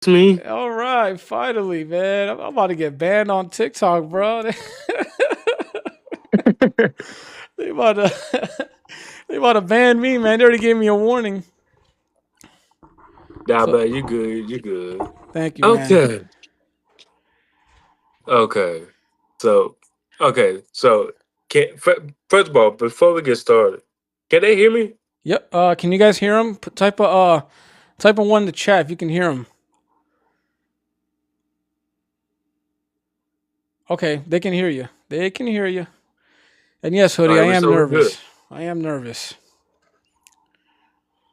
It's me. All right, finally, man. I'm about to get banned on TikTok, bro. They about to they about to ban me, man. They already gave me a warning. Nah, So man, you good. You good. thank you, man. Okay. Okay. So, okay. So, first of all, before we get started, can they hear me? Yep. Can you guys hear him? Type of one in the chat if you can hear him. Okay, they can hear you. They can hear you. And yes, All hoodie, right, I am so we're good. nervous. I am nervous.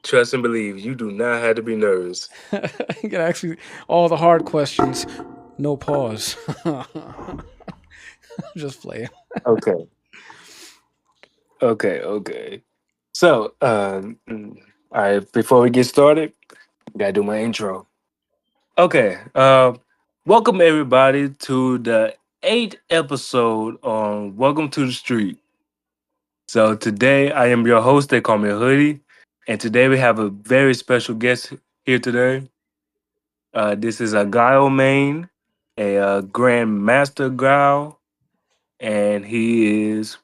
Trust and believe. You do not have to be nervous. You can actually all the hard questions. No pause. Just playing. Okay. Okay. So, all right. Before we get started, gotta do my intro. Okay. Welcome everybody to the eighth episode on Welcome to the Street. So today I am your host. They call me Hoodie, and today we have a very special guest here today. This is a Guile main, a Grand Master Guile, and he is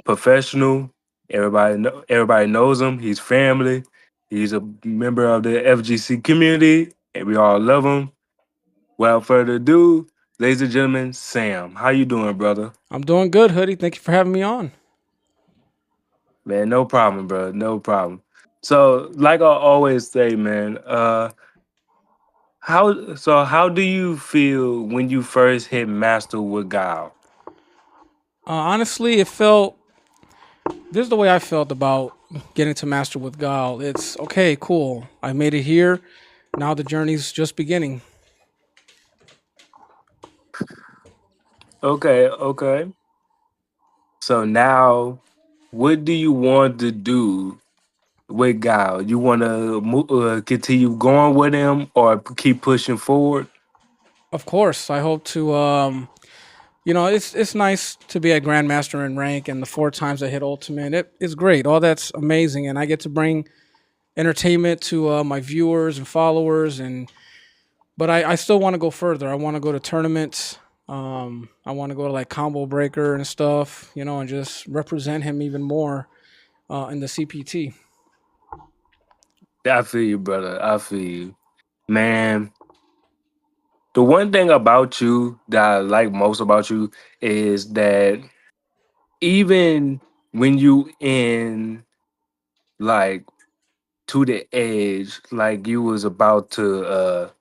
professional. Everybody knows him. He's family. He's a member of the FGC community, and we all love him. Without further ado, ladies and gentlemen, Sam, how you doing, brother? I'm doing good, hoodie. Thank you for having me on. Man, no problem, bro. No problem. So, like I always say, man, how do you feel when you first hit master with Guile? Honestly, it felt this is the way I felt about getting to master with Guile. It's okay, cool. I made it here. Now the journey's just beginning. Okay. So now, what do you want to do with Guile? You want to continue going with him or keep pushing forward? Of course, I hope to. It's nice to be a grandmaster in rank, and the four times I hit ultimate, it's great. All that's amazing, and I get to bring entertainment to my viewers and followers. But I still want to go further. I want to go to tournaments. I want to go to like combo breaker and stuff, and just represent him even more in the CPT. I feel you, brother. I feel you, man. The one thing about you that I like most about you is that even when you in like to the edge, like you was about to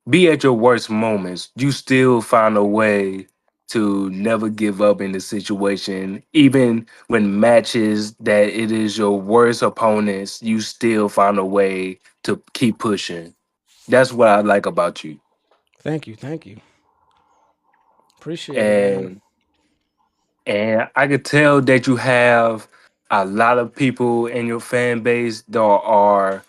be at your worst moments, you still find a way to never give up in the situation. Even when matches that it is your worst opponents, you still find a way to keep pushing. That's what I like about you. Thank you, appreciate it, man. And I could tell that you have a lot of people in your fan base that are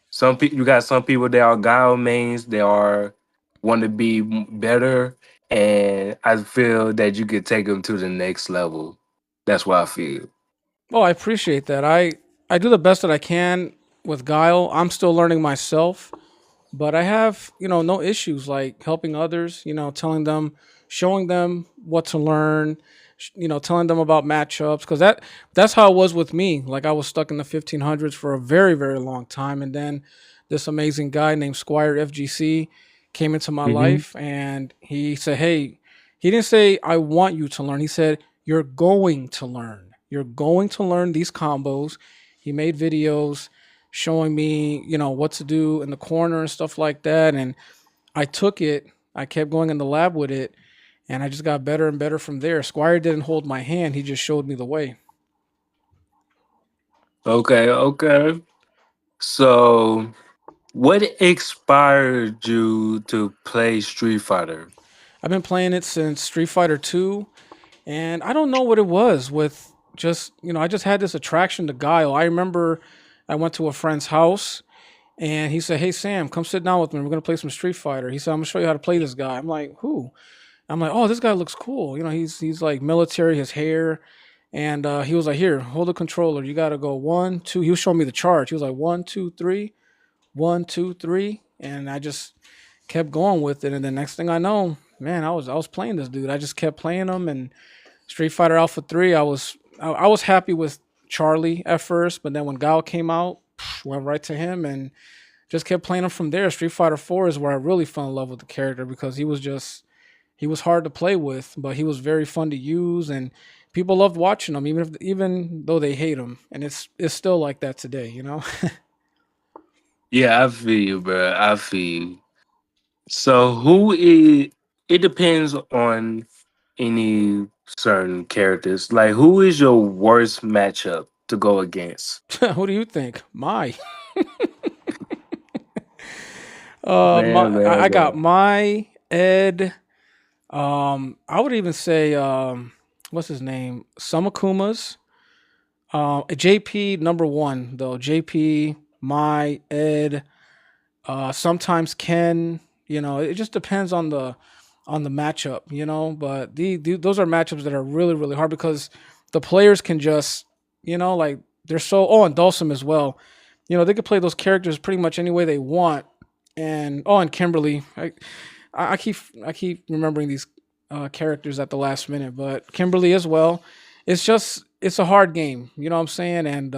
some people. You got some people that are guile mains. They are want to be better, and I feel that you could take them to the next level. That's what I feel. Oh, I appreciate that. I do the best that I can with Guile. I'm still learning myself, but I have no issues like helping others. Telling them, showing them what to learn. Telling them about matchups because that's how it was with me. Like I was stuck in the 1500s for a very very long time, and then this amazing guy named Squire FGC came into my Hmm. life, and he said, "Hey," he didn't say, "I want you to learn." He said, "You're going to learn. You're going to learn these combos." He made videos showing me, what to do in the corner and stuff like that. And I took it, I kept going in the lab with it, and I just got better and better from there. Squire didn't hold my hand, he just showed me the way. Okay. So, what inspired you to play Street Fighter? I've been playing it since Street Fighter 2, and I don't know what it was with just, I just had this attraction to Guile. I remember I went to a friend's house and he said, "Hey Sam, come sit down with me. We're gonna play some Street Fighter." He said, "I'm gonna show you how to play this guy." I'm like, "Who?" I'm like, "Oh, this guy looks cool. He's like military, his hair." And he was like, "Here, hold the controller. You gotta go one, two." He was showing me the charge. He was like, "1, 2, 3, 1, 2, 3." And I just kept going with it, and the next thing I know, man, I was playing this dude. I just kept playing him, and Street Fighter Alpha 3, I was happy with Charlie at first, but then when Gao came out, went right to him and just kept playing him from there. Street Fighter 4 is where I really fell in love with the character because he was hard to play with, but he was very fun to use, and people loved watching him, even though they hate him, and it's still like that today, you know. Yeah, I feel you, bro. I feel you. So who is? It depends on any certain characters. Like, who is your worst matchup to go against? Who do you think? Man, man, I got man. my Ed. I would even say what's his name? Samakuma's. JP number one though. JP, my Ed. Sometimes Ken. You know, it just depends on the matchup. You know, but those are matchups that are really really hard because the players can just like they're so. Oh, and Dulcim as well. You know, they could play those characters pretty much any way they want. And oh, and Kimberly. I keep remembering these characters at the last minute, but Kimberly as well. It's a hard game, you know what I'm saying? And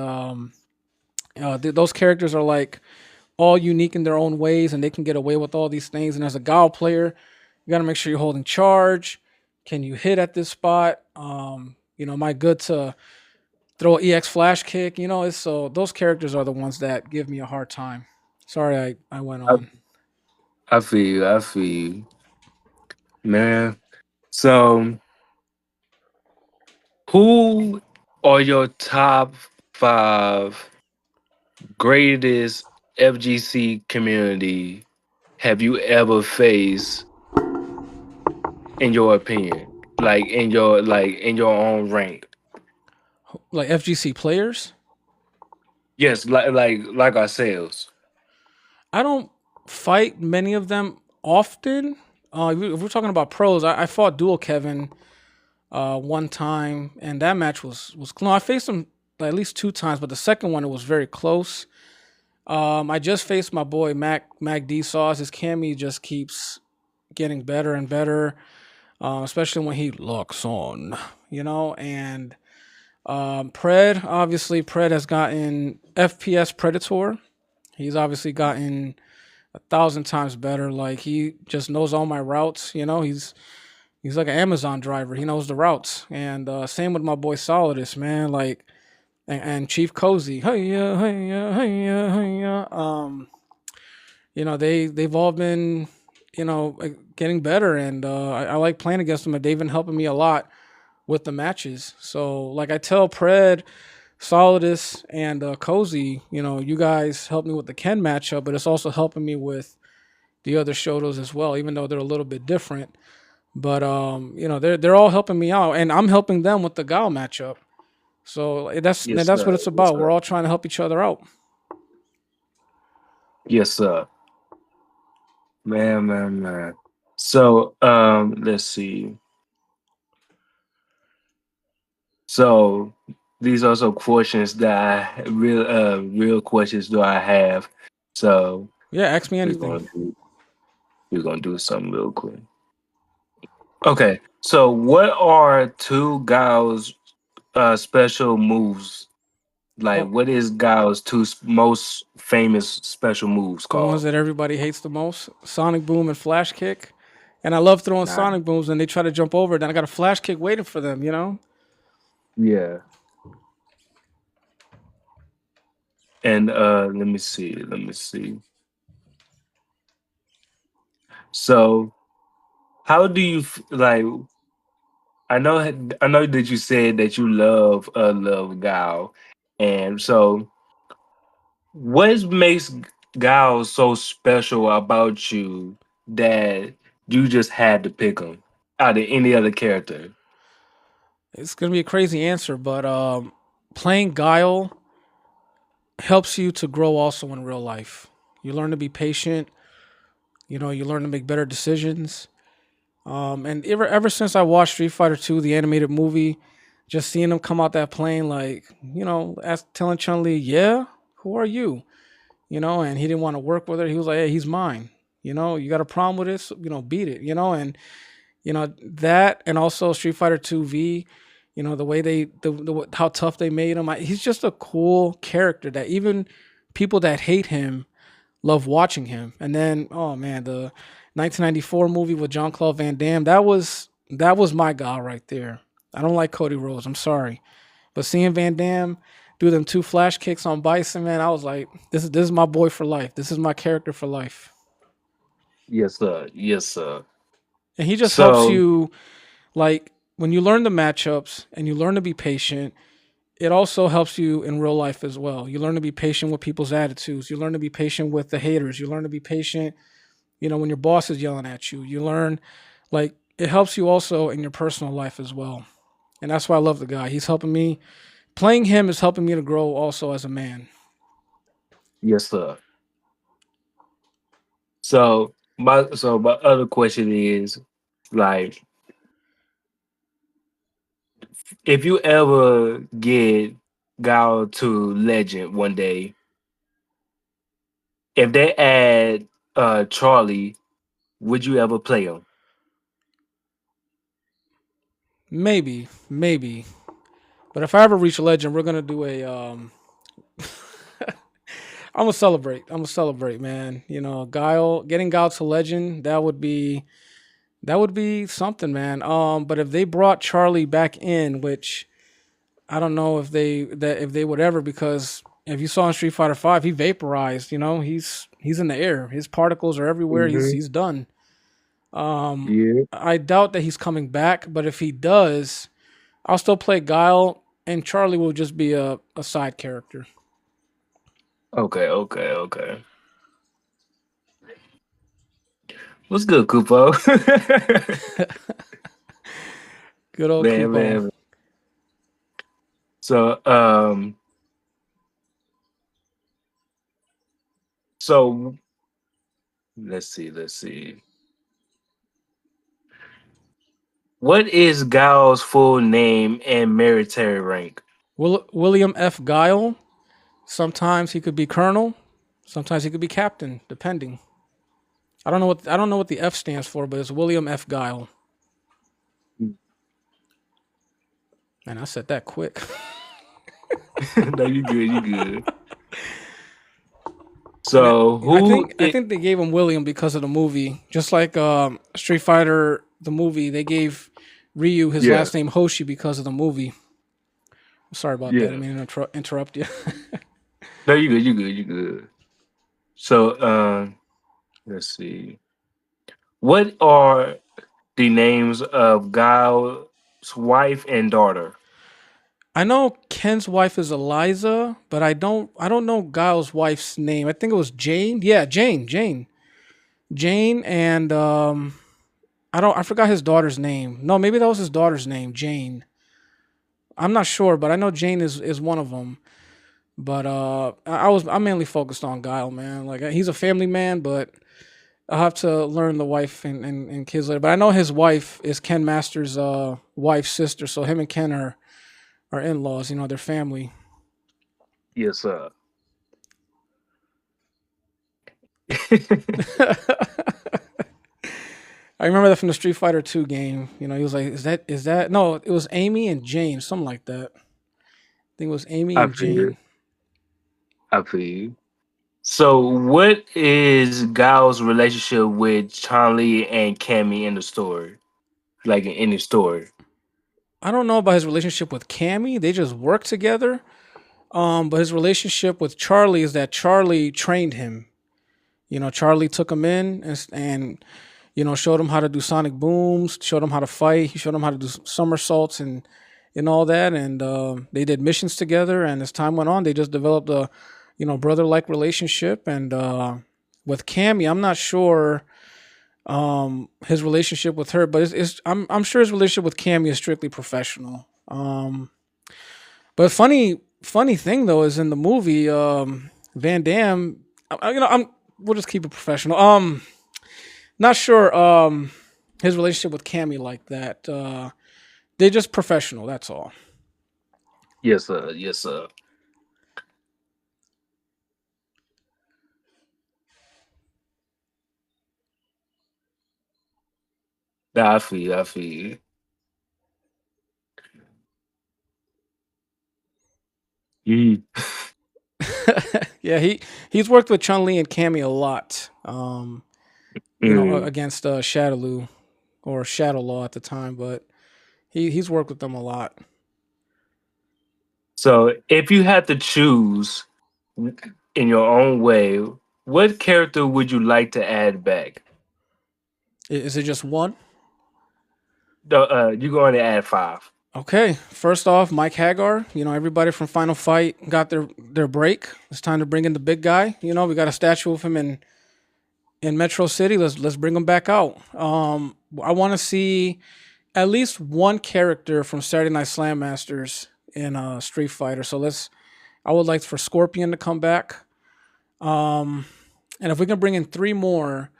those characters are like all unique in their own ways, and they can get away with all these things. And as a Gal player, you got to make sure you're holding charge. Can you hit at this spot? Am I good to throw an EX flash kick? You know, it's so those characters are the ones that give me a hard time. Sorry, I went I, on. I feel you. I feel you, man. So, who are your top five greatest FGC community have you ever faced in your opinion? Like in your own rank. Like FGC players, Yes, like ourselves. I don't fight many of them often. If we're talking about pros, I fought Dual Kevin one time, and that match was close. I faced him like, at least two times, but the second one it was very close. I just faced my boy Mac D Sauce. His Cammy just keeps getting better and better, especially when he locks on, And Pred, obviously, Pred has gotten FPS Predator. He's obviously gotten a thousand times better. Like he just knows all my routes. He's like an Amazon driver. He knows the routes. And same with my boy Solidus, man. Like and Chief Cozy. Hey yeah, hey yeah, hey yeah, hey yeah. They've all been like, getting better, and I like playing against them. And they've been helping me a lot with the matches. So like I tell Pred, Solidus, and Cozy, you guys help me with the Ken matchup, but it's also helping me with the other Shotos as well, even though they're a little bit different. But they're all helping me out, and I'm helping them with the Gal matchup. So Yes, that's what sir. it's Yes, about. We're sir. all trying to help each other out. Yes, sir. Man, man, man. So, let's see. So, these are some questions that real questions do I have. So, Yeah, ask me we're anything. gonna do, we're gonna do something real quick. Okay. So, what are two Gao's special moves? Like, Oh, what is Gao's most famous special moves the ones called? that everybody hates the most: Sonic Boom and Flash Kick. And I love throwing Nah. Sonic Booms, and they try to jump over. Then I got a Flash Kick waiting for them. Yeah. And let me see. Let me see. So, how do you like? I know that you said that you love Gao, and so what makes Gao so special about you that you just had to pick him out of any other character? It's gonna be a crazy answer, but playing Guile helps you to grow also in real life. You learn to be patient. You learn to make better decisions. And ever since I watched Street Fighter 2, the animated movie, just seeing him come out that plane, like telling Chun Li, "Yeah, who are you?" And he didn't want to work with her. He was like, "Hey, he's mine." You got a problem with it, so, beat it. And that, and also Street Fighter 2V. The way how tough they made him. He's just a cool character that even people that hate him love watching him. And then, oh man, the 1994 movie with Jean Claude Van Damme. That was my guy right there. I don't like Cody Rhodes. I'm sorry, but seeing Van Damme do them two flash kicks on Bison, man, I was like, this is my boy for life. This is my character for life. Yes, sir. Yes, sir. And he just helps So, you, like, when you learn the matchups and you learn to be patient. It also helps you in real life as well. You learn to be patient with people's attitudes. You learn to be patient with the haters. You learn to be patient, when your boss is yelling at you. You learn, like, it helps you also in your personal life as well. And that's why I love the guy. He's helping me. Playing him is helping me to grow also as a man. yes, sir. So my other question is, like, if you ever get Gal to Legend one day, if they add Charlie, would you ever play him? Maybe, maybe. But if I ever reach legend, we're gonna do a. I'm gonna celebrate, man. Guile getting Guile to legend. That would be something, man. But if they brought Charlie back in, which I don't know if they would ever, because if you saw in Street Fighter Five, he vaporized. He's in the air. His particles are everywhere. He's Hmm. he's done. Um, Yeah. I doubt that he's coming back, but if he does, I'll still play Guile, and Charlie will just be a side character. Okay. Okay. Okay. What's good, Kupo? Good old Man, Kupo. man. So, so let's see. Let's see. What is Gal's full name and military rank? William F. Guile. Sometimes he could be colonel. Sometimes he could be captain, depending. I don't know what the F stands for, but it's William F. Guile. Man, I said that quick. No, you good. You good. And I, So I who? think I think they gave him William because of the movie. Just like Street Fighter, the movie, they gave Ryu his Yeah. last name Hoshi because of the movie. Sorry about that. I Yeah. mean to interrupt you. No, you good. You good. You good. So, let's see. What are the names of Gal's wife and daughter? I know Ken's wife is Eliza, but I don't know Guile's wife's name. I think it was Jane. Yeah, Jane, and I forgot his daughter's name. No, maybe that was his daughter's name, Jane. I'm not sure, but I know Jane is one of them. But I'm mainly focused on Guile, man. Like he's a family man, but I'll have to learn the wife and kids later. But I know his wife is Ken Masters' wife's sister, so him and Ken are in laws. They're family. Yes, sir. I remember that from the Street Fighter 2 game. He was like, "Is that no? It was Amy and Jane, something like that. I think it was Amy I and feel you. Jane. I feel you. So, what is Gal's relationship with Chun-Li and Cammy in the story? Like in any story? I don't know about his relationship with Cammy. They just work together. But his relationship with Charlie is that Charlie trained him. Charlie took him in and showed him how to do sonic booms, showed him how to fight. He showed him how to do somersaults and all that. And they did missions together. And as time went on, they just developed a brother like relationship. And with Cammy, I'm not sure his relationship with her, but I'm sure his relationship with Cammy is strictly professional. But funny thing though is in the movie, Van Damme, we'll just keep it professional. Not sure his relationship with Cammy like that. They're just professional. That's all. Yes, sir. Yes, sir. Nah, I feel you. I feel you. Mm. Yeah, he's worked with Chun Li and Cammy a lot. Mm. Against Shadaloo or Shadow Law at the time, but he's worked with them a lot. So, if you had to choose in your own way, what character would you like to add back? Is it just one? You're going to add five. Okay, first off, Mike Hagar. Everybody from Final Fight got their break. It's time to bring in the big guy. We got a statue of him in Metro City. Let's bring him back out. I want to see at least one character from Saturday Night Slam Masters in Street Fighter. So let's. I would like for Scorpion to come back. Um, and if we can bring in three more,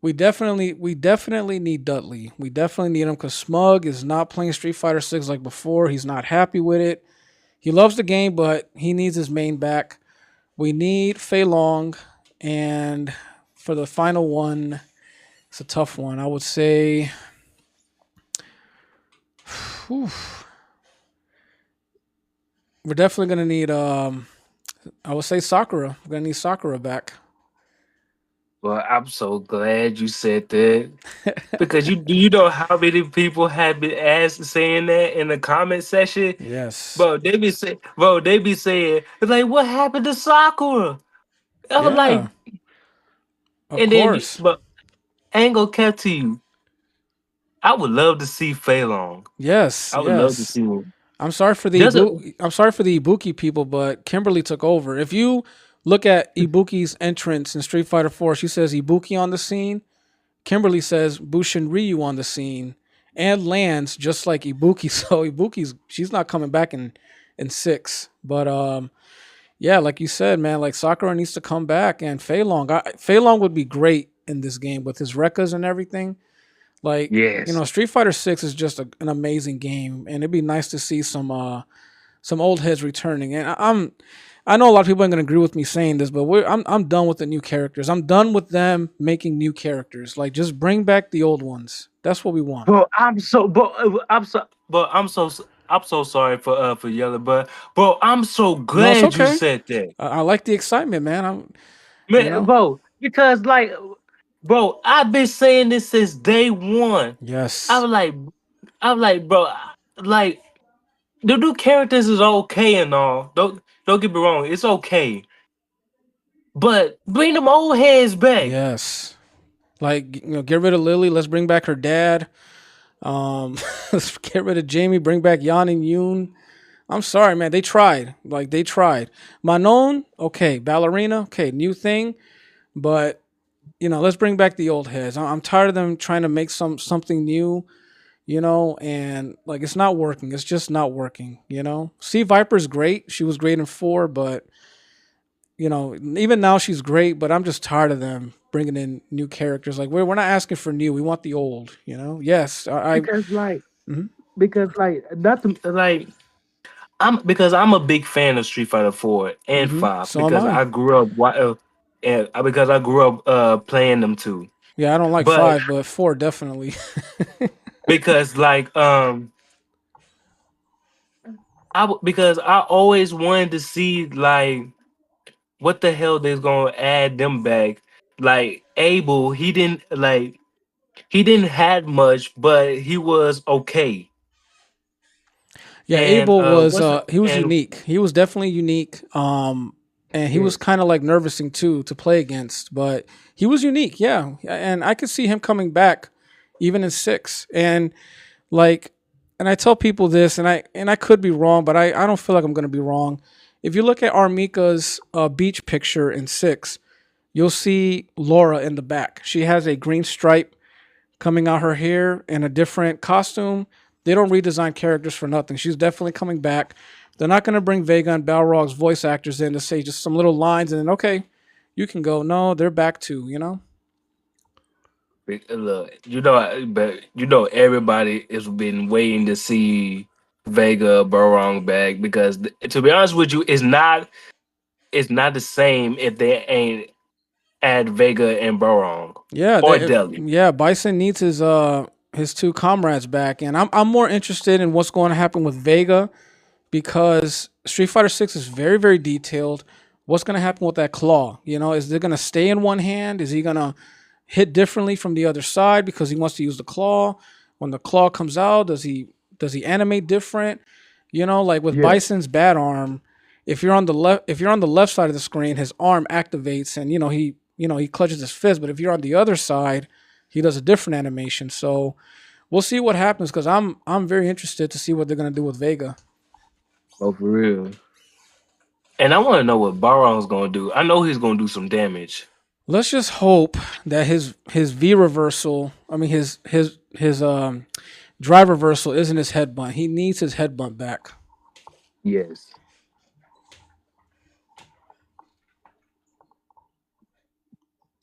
we definitely need Dudley. We definitely need him because Smug is not playing Street Fighter 6 like before. He's not happy with it. He loves the game, but he needs his main back. We need Fei Long, and for the final one, it's a tough one. I would say, whew, we're definitely gonna need. I would say Sakura. We're gonna need Sakura back. Well, I'm so glad you said that because you know how many people have been asked saying that in the comment section, Yes. bro. They be saying it's like, what happened to Sakura? I was like, Yeah. Of and then course. but I ain't gonna cut to you. I would love to see Fei Long. Yes. I would love to Yes. see him. Does it? I'm sorry for the Ibuki people, but Kimberly took over. If you look at Ibuki's entrance in Street Fighter 4, she says Ibuki on the scene. Kimberly says Bushin Ryu on the scene and lands just like Ibuki. So she's not coming back in 6. But yeah, like you said, man, like Sakura needs to come back and Fei Long would be great in this game with his rekkas and everything. Like, Yes. Street Fighter 6 is just an amazing game and it'd be nice to see some old heads returning. And I know a lot of people aren't going to agree with me saying this, but I'm done with the new characters. I'm done with them making new characters. Like, just bring back the old ones. That's what we want. Bro, I'm so sorry for yelling, but bro, I'm so No, it's glad you okay. said that. I like the excitement, man. I'm, you Man, know. bro, because like, bro, I've been saying this since day one. I Yes. was like, I was like, bro, like the new characters is okay and all. Don't get me wrong, it's okay. But bring them old heads back. Yes. Like, get rid of Lily. Let's bring back her dad. Um, let's get rid of Jamie. Bring back Yan and Yoon. I'm sorry, man. They tried. Like, they tried. Manon, okay. Ballerina, okay. New thing. But let's bring back the old heads. I'm tired of them trying to make something new, and like it's not working. It's just not working. See, Viper's great. She was great in 4, but even now she's great. But I'm just tired of them bringing in new characters. Like we're not asking for new. We want the old. Yes, I Because like, mhm. not to, like because I'm a big fan of Street Fighter 4 and 5 So am I. because I grew up playing them too. Yeah, I don't like But 5, but 4 definitely. because like because I always wanted to see like what the hell they's gonna add them back. Like Abel, he didn't have much, but he was okay. Yeah, And Abel was what's he was and unique. He was definitely unique. And he yeah, was kind of like nervousing too to play against, but he was unique. Yeah, and I could see him coming back even in 6. And like, and I tell people this, and I could be wrong, but I don't feel like I'm going to be wrong. If you look at Armika's beach picture in 6, you'll see Laura in the back. She has a green stripe coming out her hair in a different costume. They don't redesign characters for nothing. She's definitely coming back. They're not going to bring Vega and Balrog's voice actors in to say just some little lines and then, okay, you can go. No, they're back too. look, but everybody has been waiting to see Vega Barong back because to be honest with you, it's not the same if they ain't add Vega and Barong Yeah, or Deli. yeah, Bison needs his his two comrades back, and I'm more interested in what's going to happen with Vega because Street Fighter Six is very very detailed. What's going to happen with that claw? Is it going to stay in one hand? Is he going to hit differently from the other side because he wants to use the claw? When the claw comes out, does he animate different? Like with Yeah. Bison's bad arm, if you're on the left side of the screen, his arm activates and he clutches his fist. But if you're on the other side, he does a different animation. So we'll see what happens because I'm very interested to see what they're gonna do with Vega. Oh, for real. And I want to know what Baron's gonna do. I know he's gonna do some damage. Let's just hope that his V reversal, I mean his drive reversal isn't his headbutt. He needs his headbutt back. Yes.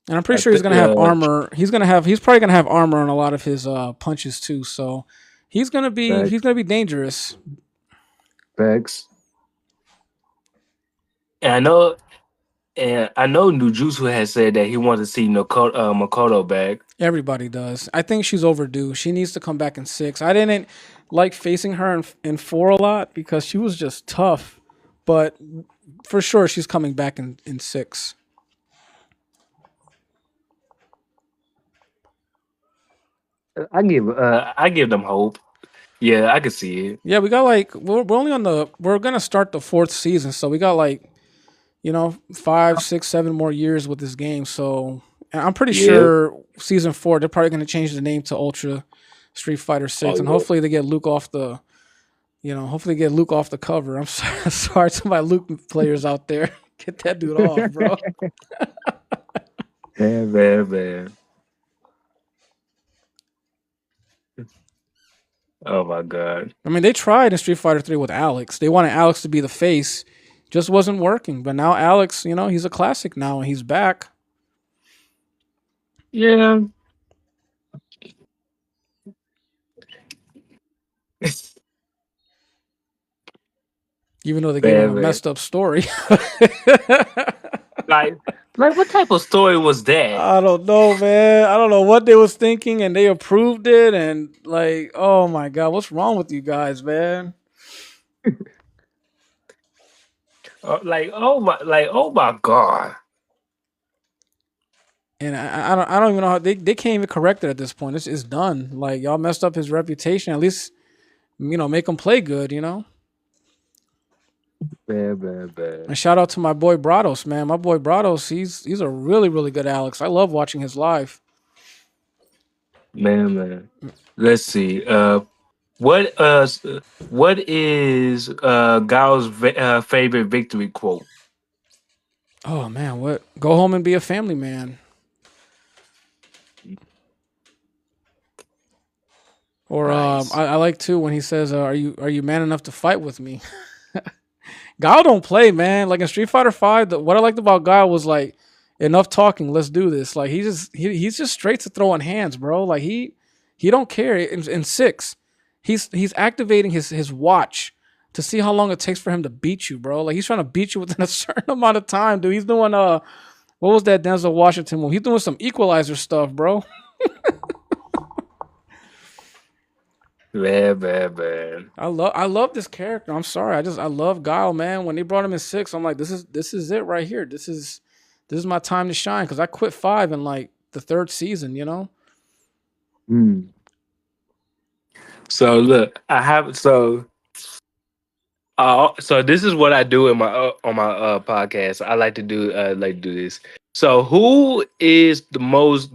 And I'm pretty I sure he's think. gonna have armor. He's probably gonna have armor on a lot of his punches too. So he's gonna be he's Facts. gonna be dangerous. Facts. And I know. And I know Nujutsu has said that he wants to see Makoto back. Everybody does. I think she's overdue. She needs to come back in six. I didn't like facing her in four a lot because she was just tough. But for sure she's coming back in six. I give them hope. Yeah, I can see it. Yeah, we got like we're only on we're gonna start the fourth season, so we got like 5, 6, 7 more years with this game. So and I'm pretty Yeah. sure season four they're probably gonna change the name to Ultra Street Fighter Oh Six, and yeah. hopefully they get Luke off the hopefully get Luke off the cover. I'm sorry, sorry to my Luke players out there. Get that dude off, bro. Man, man, man. Oh my god. I mean, they tried in Street Fighter 3 with Alex. They wanted Alex to be the face, just wasn't working. But now Alex, he's a classic now, and he's back. Yeah. Even though they gave him Man, a man. messed up story. Like, like what type of story was that? I don't know, man. I don't know what they was thinking, and they approved it. And like, oh my god, what's wrong with you guys, man? Oh my god. And I don't even know how they can't even correct it at this point. It's done. Like y'all messed up his reputation. At least make him play good. Man, man, man. And shout out to my boy Brados, man. My boy Brados, he's a really really good Alex. I love watching his live. Man, man. Let's see. What uh s- what is Gao's favorite victory quote? Oh man, what? Go home and be a family man. Or Nice. I like too when he says, "Are you man enough to fight with me?" Guile don't play, man. Like in Street Fighter Five, what I liked about Guile was like enough talking. Let's do this. Like he's just straight to throwing hands, bro. Like he don't care. In six, he's activating his watch to see how long it takes for him to beat you, bro. Like he's trying to beat you within a certain amount of time, dude. He's doing what was that Denzel Washington one? He's doing some Equalizer stuff, bro. Man, man, man. I love this character. I'm sorry. I love Guile, man. When they brought him in six, I'm like, this is it right here. This is my time to shine because I quit five in like the third season. Mm. So look, I have so this is what I do in my on my podcast. I like to do this. So who is the most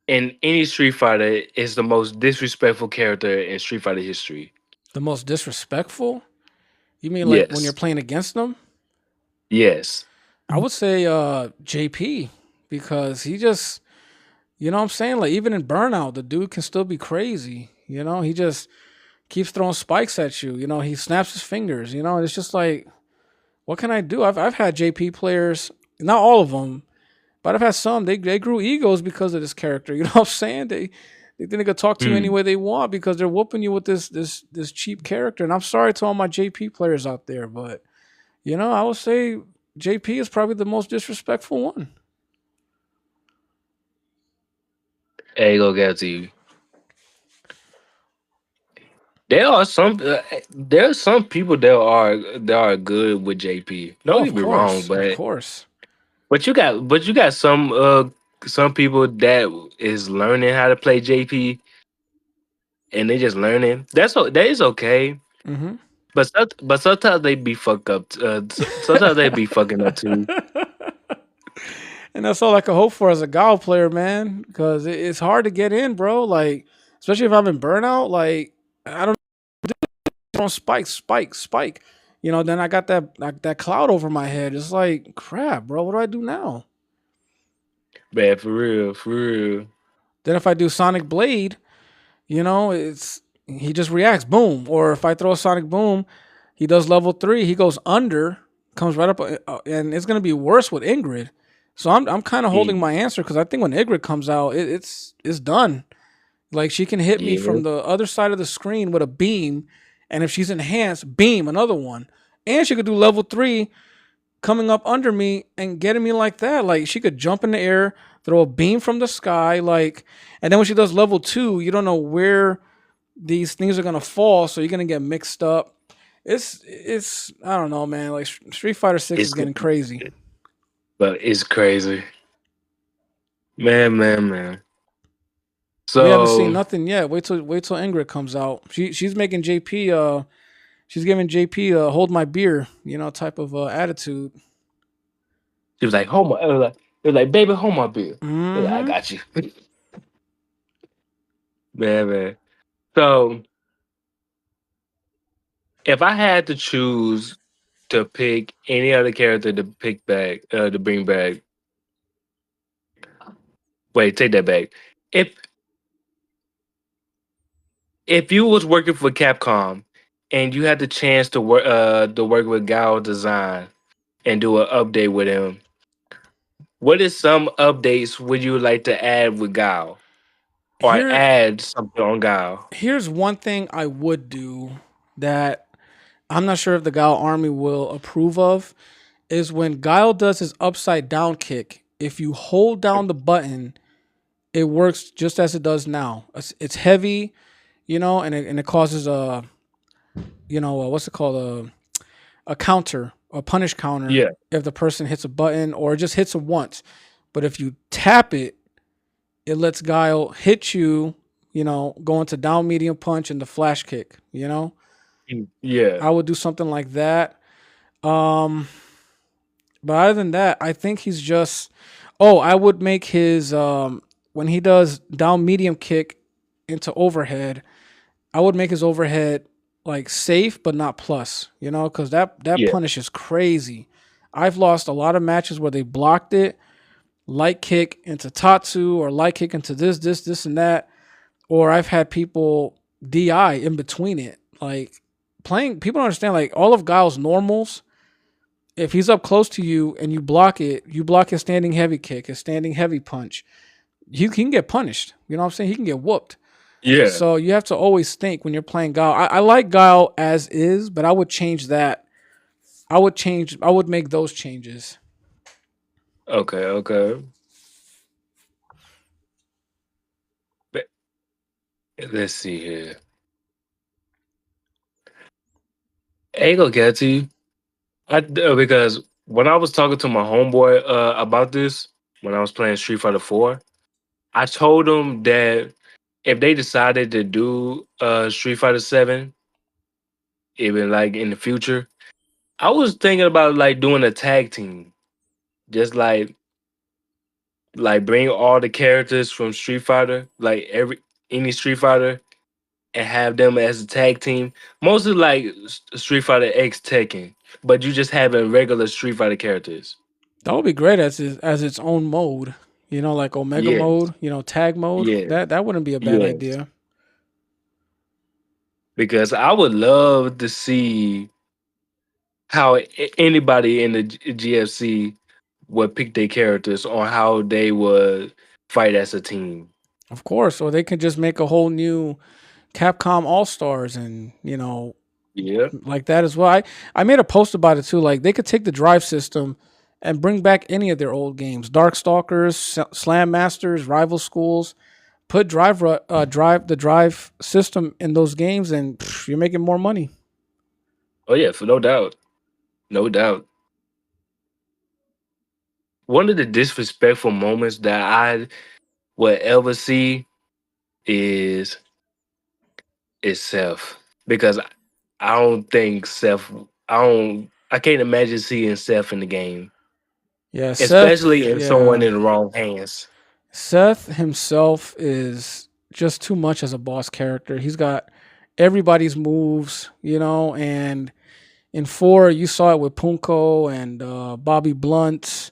in any Street Fighter is the most disrespectful character in Street Fighter history? The most disrespectful? You mean like when you're Yes. playing against them? Yes. I would say JP because he just what I'm saying? Like even in Burnout, the dude can still be crazy. He just keeps throwing spikes at you. He snaps his fingers. It's just like, what can I do? I've had JP players, not all of them, but I've had some. They grew egos because of this character. You know what I'm saying? They think they could talk to you any Mm. way they want because they're whooping you with this cheap character. And I'm sorry to all my JP players out there, but I would say JP is probably the most disrespectful one. There you go, get to you. there are some people that are good with JP. Oh, Don't get me wrong, of but course. you got some people that is learning how to play JP and they just learning. That is okay. Hmm. But sometimes they be fuck up. Sometimes they be fucking up too. And that's all I can hope for as a Gal player, man, because it's hard to get in, bro. Like, especially if I'm in burnout, like I don't know, spike, spike, spike. Then I got that cloud over my head. It's like crap, bro. What do I do now? Man, for real, for real. Then if I do Sonic Blade, it's he just reacts, boom. Or if I throw a Sonic Boom, he does level 3. He goes under, comes right up, and it's gonna be worse with Ingrid. So I'm kind of holding Mm, my answer because I think when Ingrid comes out, it's done. Like she can hit me yeah, from the other side of the screen with a beam, and if she's enhanced, beam another one, and she could do level 3 coming up under me and getting me like that. Like she could jump in the air, throw a beam from the sky, like, and then when she does level 2, you don't know where these things are gonna fall, so you're gonna get mixed up. It's I don't know, man. Like Street Fighter 6 is it's getting crazy. but it's crazy, man, man, man. We haven't seen So nothing yet. Wait till Ingrid comes out. She's making JP she's giving JP hold my beer, type of attitude. she was like, "Hold my," it was like, "Baby, hold my beer." It was like, I Mm-hmm. got you, man, man. So if I had to choose to pick any other character to pick back, to bring back, wait, take that back. If if you was working for Capcom and you had the chance to work with Gao Design and do an update with him, what is some updates would you like to add with Gao or Here add something on Gao? here's one thing I would do that I'm not sure if the Guile army will approve of is when Guile does his upside down kick. If you hold down the button, it works just as it does now. It's heavy, and it causes what's it called, a counter, a punish counter Yeah, if the person hits a button or just hits them once. But if you tap it, it lets Guile hit you, go into down medium punch and the flash kick. yeah, I would do something like that. Um, but other than that, I think he's just. Oh, I would make his when he does down medium kick into overhead. I would make his overhead like safe but not plus. Because that yeah, punish is crazy. I've lost a lot of matches where they blocked it, light kick into Tatsu or light kick into this, and that. Or I've had people DI in between it. Like playing, people don't understand. Like all of Guile's normals, if he's up close to you and you block it, you block his standing heavy kick, his standing heavy punch. He can get punished. You know what I'm saying? He can get whooped. yeah. So you have to always think when you're playing Guile. I like Guile as is, but I would change that. I would make those changes. Okay, okay. But let's see here. I ain't gonna get to you. Because when I was talking to my homeboy about this, when I was playing Street Fighter 4, I told him that if they decided to do Street Fighter 7, even like in the future, I was thinking about like doing a tag team. Just like bring all the characters from Street Fighter, like any Street Fighter, and have them as a tag team. Mostly like Street Fighter X Tekken, but you just having regular Street Fighter characters. That would be great as its own mode. Like Omega Yes, mode. Tag mode. yes, That wouldn't be a bad yes. idea. Because I would love to see how anybody in the GFC would pick their characters on how they would fight as a team. Of course, or they could just make a whole new Capcom All Stars and Yeah. like that as well. I made a post about it too. Like they could take the drive system and bring back any of their old games, Darkstalkers, Slam Masters, Rival Schools, put the drive system in those games, and you're making more money. Oh yeah, for no doubt, no doubt. One of the disrespectful moments that I would ever see is Seth, because I don't think Seth. I can't imagine seeing Seth in the game, Yeah, especially Seth. if someone Yeah, in the wrong hands. Seth himself is just too much as a boss character. He's got everybody's moves, and in four you saw it with Punko and Bobby Blunt,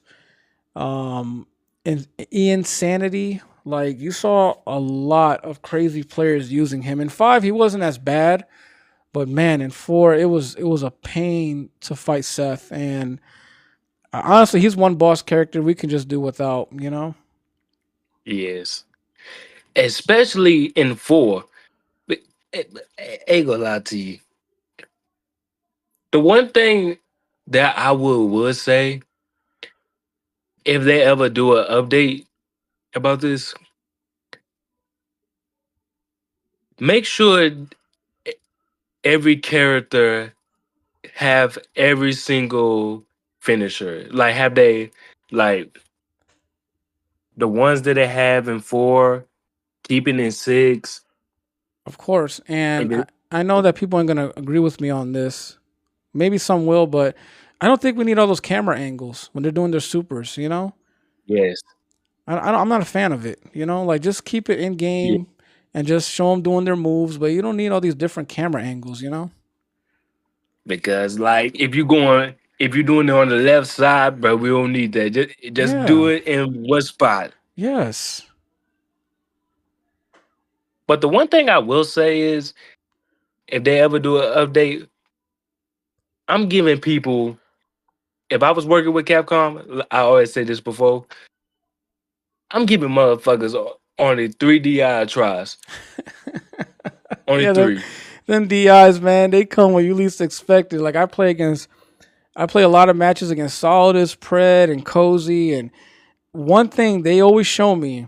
um, and Ian Sanity. Like you saw a lot of crazy players using him. In five, he wasn't as bad, but man, in four, it was a pain to fight Seth. And honestly, he's one boss character we can just do without. Yes, especially in four. But ain't gonna lie to you. The one thing that I would say, if they ever do an update about this, make sure every character have every single finisher. Like have they like the ones that they have in four, keep it in six, Of course, and and then I know that people aren't gonna agree with me on this. Maybe some will, but I don't think we need all those camera angles when they're doing their supers. yes, I'm not a fan of it. Like just keep it in yeah, game and just show them doing their moves, but you don't need all these different camera angles. because like if you're doing it on the left side, bro, we don't need that. Just do Yeah. it in one spot. Yes. But the one thing I will say is, if they ever do an update, I'm giving people. If I was working with Capcom, I always say this before. I'm giving motherfuckers only 3 DI tries. Only Yeah. Them, three. them DIs, man, they come when you least expect it. Like I play a lot of matches against Solidus, Pred, and Cozy, and one thing they always show me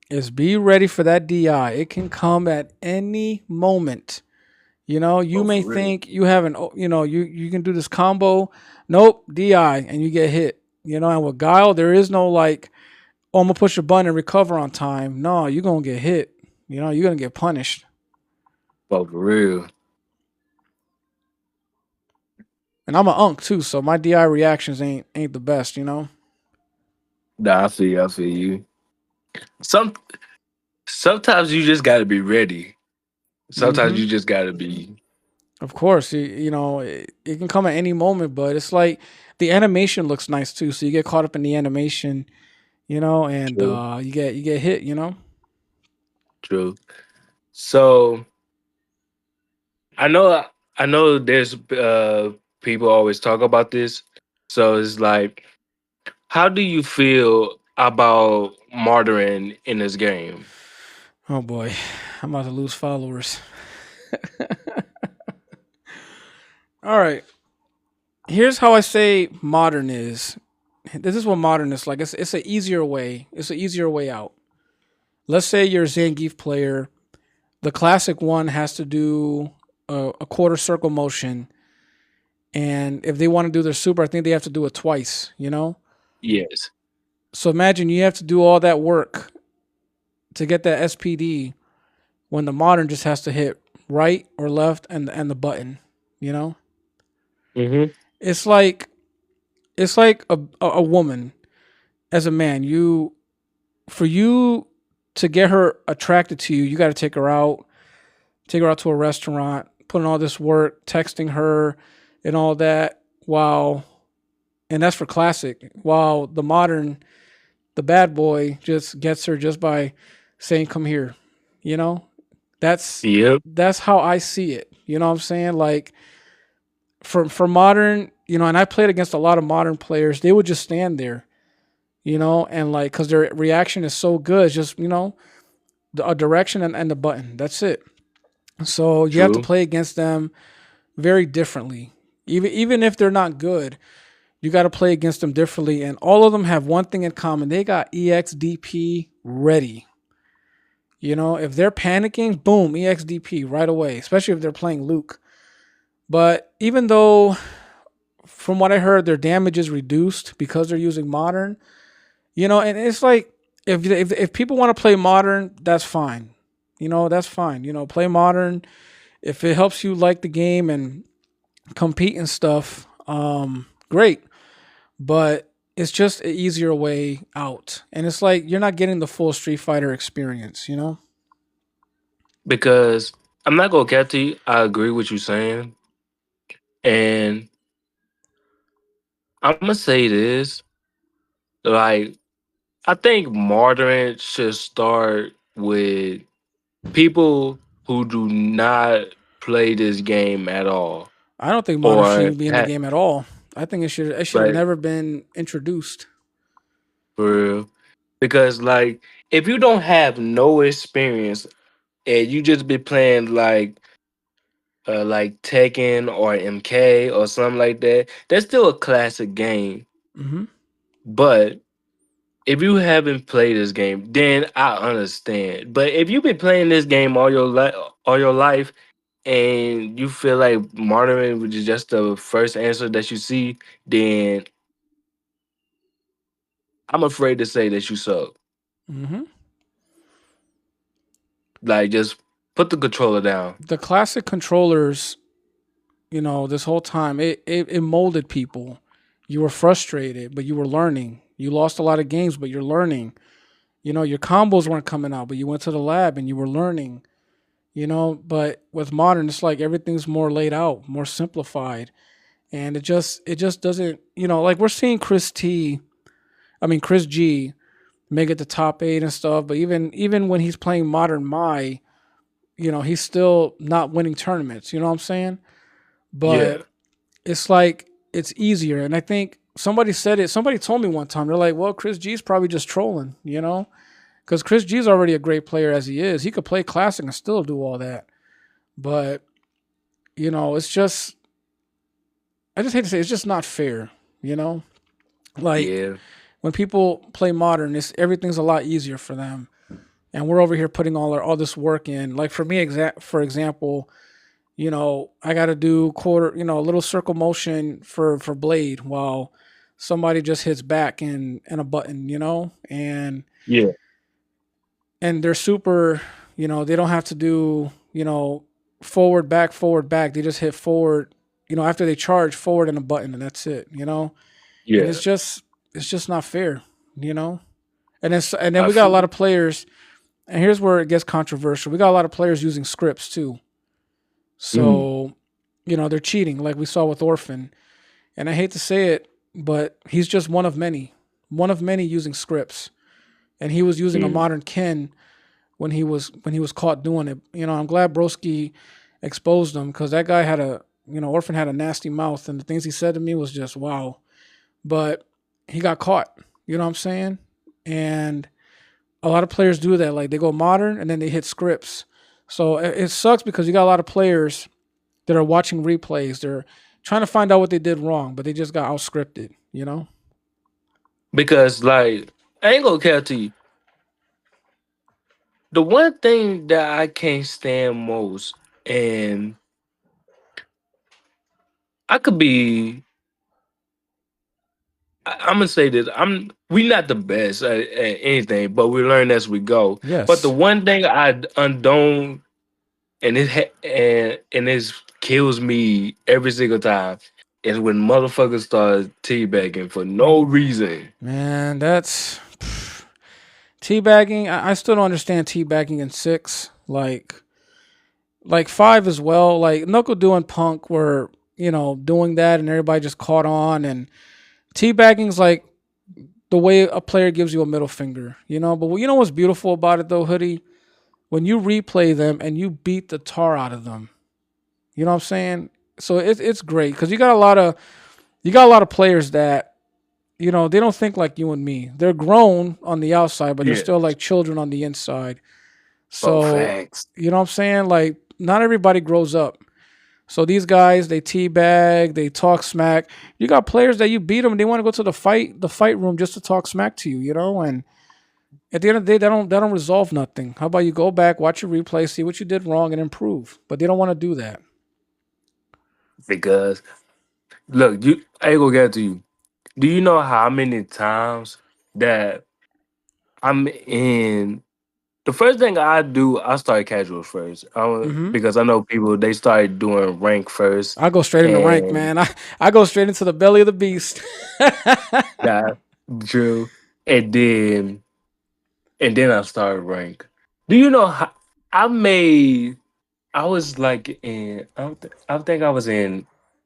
is be ready for that DI. It can come at any moment. You Oh, may for real. think you have you can do this combo. Nope, DI, and you get hit. And with Guile, there is no like, oh, I'm gonna push a button and recover on time. No, you're gonna get hit. You're gonna get punished. Oh, for real. And I'm an unk too, so my DI reactions ain't the best. Nah, I feel you. I feel you. Some sometimes you just gotta be ready. Sometimes Hmm. you just gotta be Of course, it can come at any moment, but it's like the animation looks nice too, so you get caught up in the animation, and true. you get hit. True. So I know I know there's people always talk about this. So it's like, how do you feel about martyring in this game? Oh boy, I'm about to lose followers. All right, here's how I say modern is. This is what modern is like. It's an easier way. It's an easier way out. Let's say you're a Zangief player. The classic one has to do a quarter circle motion, and if they want to do their super, I think they have to do it twice. Yes. So imagine you have to do all that work to get that SPD when the modern just has to hit right or left and the button. You know, Mm-hmm. it's like a woman as a man. For you to get her attracted to you, you got to take her out to a restaurant, put in all this work, texting her and all that. While and that's for classic. While the modern, the bad boy just gets her just by saying, "Come here." You know, that's Yep. that's how I see it. You know what I'm saying? Like for modern, and I played against a lot of modern players. They would just stand there, and like because their reaction is so good, it's just a direction and the button. That's it. So you have to True. play against them very differently. Even if they're not good, you got to play against them differently. And all of them have one thing in common: they got EXDP ready. You know, if they're panicking, boom, EXDP right away, especially if they're playing Luke. But even though, from what I heard, their damage is reduced because they're using modern, you know, and it's like if people want to play modern, that's fine. You know, that's fine. You know, play modern if it helps you like the game and compete and stuff. Great, but it's just an easier way out, and it's like you're not getting the full Street Fighter experience. You know. Because I'm not gonna cap to you. I agree with you saying, and I'm gonna say this. Like, I think modern should start with people who do not play this game at all, I don't think modern should or even be in the game at all. I think it should have like never been introduced. for real. Because like, if you don't have no experience and you just be playing like Tekken or MK or something like that, that's still a classic game. Hmm. But if you haven't played this game, then I understand. But if you've been playing this game all your life, and you feel like martyring, which is just the first answer that you see, then I'm afraid to say that you suck. Hmm. Like, just put the controller down. The classic controllers, you know, this whole time it molded people. You were frustrated, but you were learning. You lost a lot of games, but you're learning. You know, your combos weren't coming out, but you went to the lab and you were learning. You know, but with modern, it's like everything's more laid out, more simplified, and it just doesn't. You know, like we're seeing Chris G make it the top 8 and stuff. But even when he's playing modern Mai, you know, he's still not winning tournaments. You know what I'm saying? Yeah, But it's like it's easier. And I think somebody said it. Somebody told me one time. They're like, "Well, Chris G's probably just trolling," you know, because Chris G's already a great player as he is. He could play classic and still do all that. But you know, it's just I just hate to say it's just not fair. You know, like yeah, when people play modern, it's everything's a lot easier for them, and we're over here putting all this work in. Like for me, for example, you know, I got to do quarter, you know, a little circle motion for blade while somebody just hits back and a button, you know, yeah. and they're super, you know, they don't have to do, you know, forward back. They just hit forward, you know, after they charge forward and a button and that's it, you know, and Yeah, it's just not fair, you know, and then I we got a feel lot of players, and here's where it gets controversial. We got a lot of players using scripts too, mm, so you know they're cheating, like we saw with Orphan. And I hate to say it, but he's just one of many using scripts. And he was using a mm, modern Ken when he was caught doing it. You know, I'm glad Broski exposed him because that guy had a you know Orphan had a nasty mouth, and the things he said to me was just wow. But he got caught. You know what I'm saying? And a lot of players do that. Like they go modern and then they hit scripts. So it sucks because you got a lot of players that are watching replays. They're trying to find out what they did wrong, but they just got out scripted, you know? because like, I ain't gonna care to you. The one thing that I can't stand most, and I could be, I'm gonna say this: we not the best at anything, but we learn as we go. But the Yes. one thing I undone, and and it kills me every single time, is when motherfuckers start teabagging for no reason. Man, that's teabagging. I still don't understand teabagging in six. Like five as well. Like Knuckle doing punk were, you know, doing that and everybody just caught on and teabagging's like the way a player gives you a middle finger, you know. But you know what's beautiful about it though, Hoodie? When you replay them and you beat the tar out of them. You know what I'm saying? So it's great because you got a lot of players that you know they don't think like you and me. They're grown on the outside, but they're Yeah. still like children on the inside. Oh, So facts. you know what I'm saying? Like not everybody grows up. So these guys, they teabag, they talk smack. You got players that you beat them, and they want to go to the fight room just to talk smack to you, you know. And At the end of the day, that don't resolve nothing. How about you go back, watch your replay, see what you did wrong, and improve? But they don't want to do that. Because look, I ain't gonna get to you. Do you know how many times that I'm in? The first thing I do, I start casual first, Hmm. because I know people they start doing rank first, I go straight into rank, and man. I go straight into the belly of the beast. that Drew, and then I started rank. Do you know how I made? I was like in, I think I was in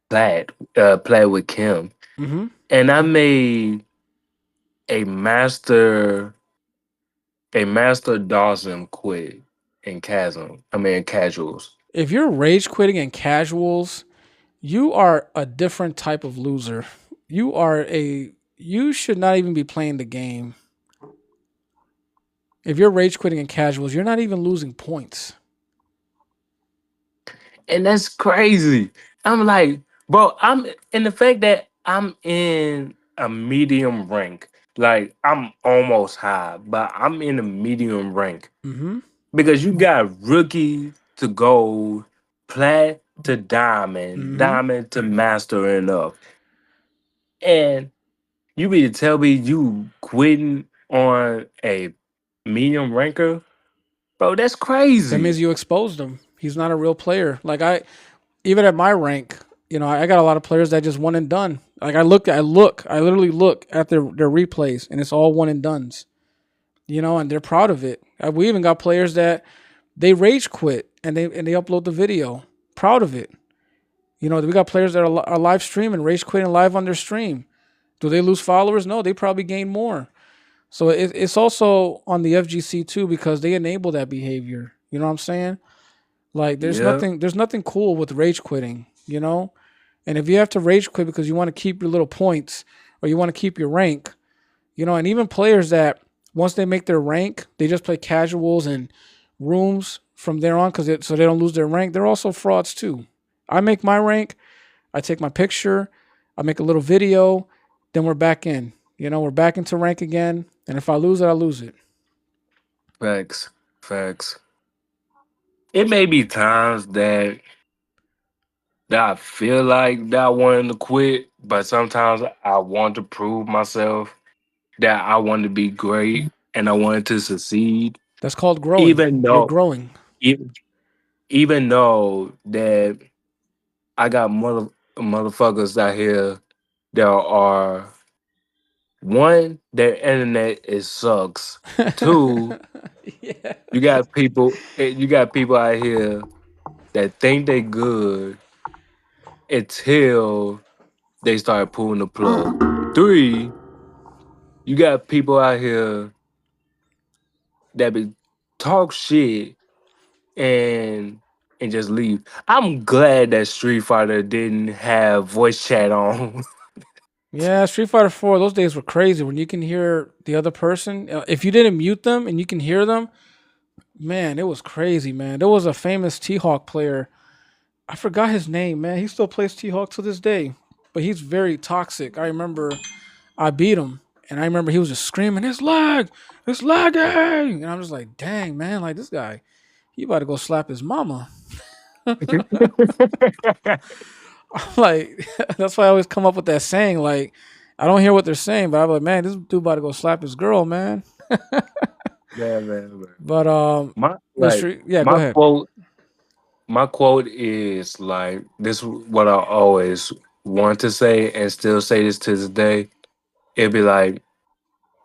Plaid with Kim, Hmm. and I made a master Dawson quit in Chasm. I mean casuals. If you're rage quitting in casuals, you are a different type of loser. You should not even be playing the game. If you're rage quitting in casuals, you're not even losing points. And that's crazy. I'm like, bro, I'm in the fact that I'm in a medium rank. Like I'm almost high, but I'm in a medium rank Hmm. because you got rookie to gold, plat to diamond, Hmm. diamond to master and up. And you mean to tell me you quitting on a medium ranker? Bro, that's That crazy. means you exposed him. He's not a real player. Like even at my rank, I got a lot of players that just one and done. Like I literally look at their replays, and it's all one and duns. And they're proud of it. We even got players that they rage quit and they upload the video, proud of it. We got players that are live streaming, rage quitting live on their stream. Do they lose followers? No, they probably gain more. So it's also on the FGC too because they enable that behavior. You know what I'm saying? Like Yeah. there's nothing cool with rage quitting. And if you have to rage quit because you want to keep your little points or you want to keep your rank, and even players that once they make their rank, they just play casuals and rooms from there on so they don't lose their rank. They're also frauds too. I make my rank, I take my picture, I make a little video, then we're back in. We're back into rank again, and if I lose it, I lose it. Facts. Facts. It may be times that I feel like that I wanted to quit, but sometimes I want to prove myself that I want to be great and I wanted to succeed, That's called growing. even You're though growing. even, even though that I got motherfuckers out here that are one, their internet is sucks. Two, Yeah. you got people out here that think they good until they start pulling the plug. Three, you got people out here that be talk shit and just leave. I'm glad that Street Fighter didn't have voice chat on. Yeah, Street Fighter 4, those days were crazy when you can hear the other person. If you didn't mute them and you can hear them, man, it was crazy, man. There was a famous T Hawk player. I forgot his name, man. He still plays T Hawk to this day, but he's very toxic. I remember I beat him, and I remember he was just screaming, it's lagging," and I'm just like, "Dang, man! Like this guy, he about to go slap his mama." Like that's why I always come up with that saying. Like I don't hear what they're saying, but I'm like, "Man, this dude about to go slap his girl, man." Man. But My like Mystery, yeah, go my ahead. quote my quote is like this what I always want to say and still say this to this day. It'd be like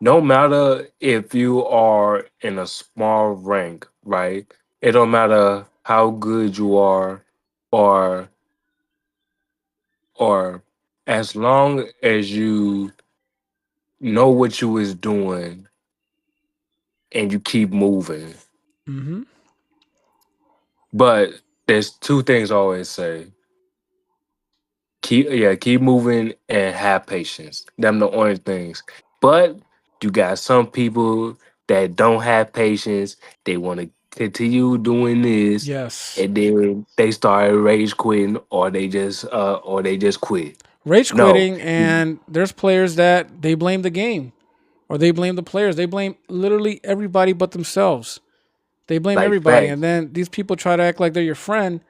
no matter if you are in a small rank, right? It don't matter how good you are or or as long as you know what you is doing and you keep moving. Hmm. But there's two things I always say. Keep moving and have patience. Them the only things. But you got some people that don't have patience. They want to continue doing this, Yes, and then they start rage quitting, or they just quit. rage No, quitting, and there's players that they blame the game. or they blame the players. They blame literally everybody but themselves. They blame Like everybody, facts. and then these people try to act like they're your friend,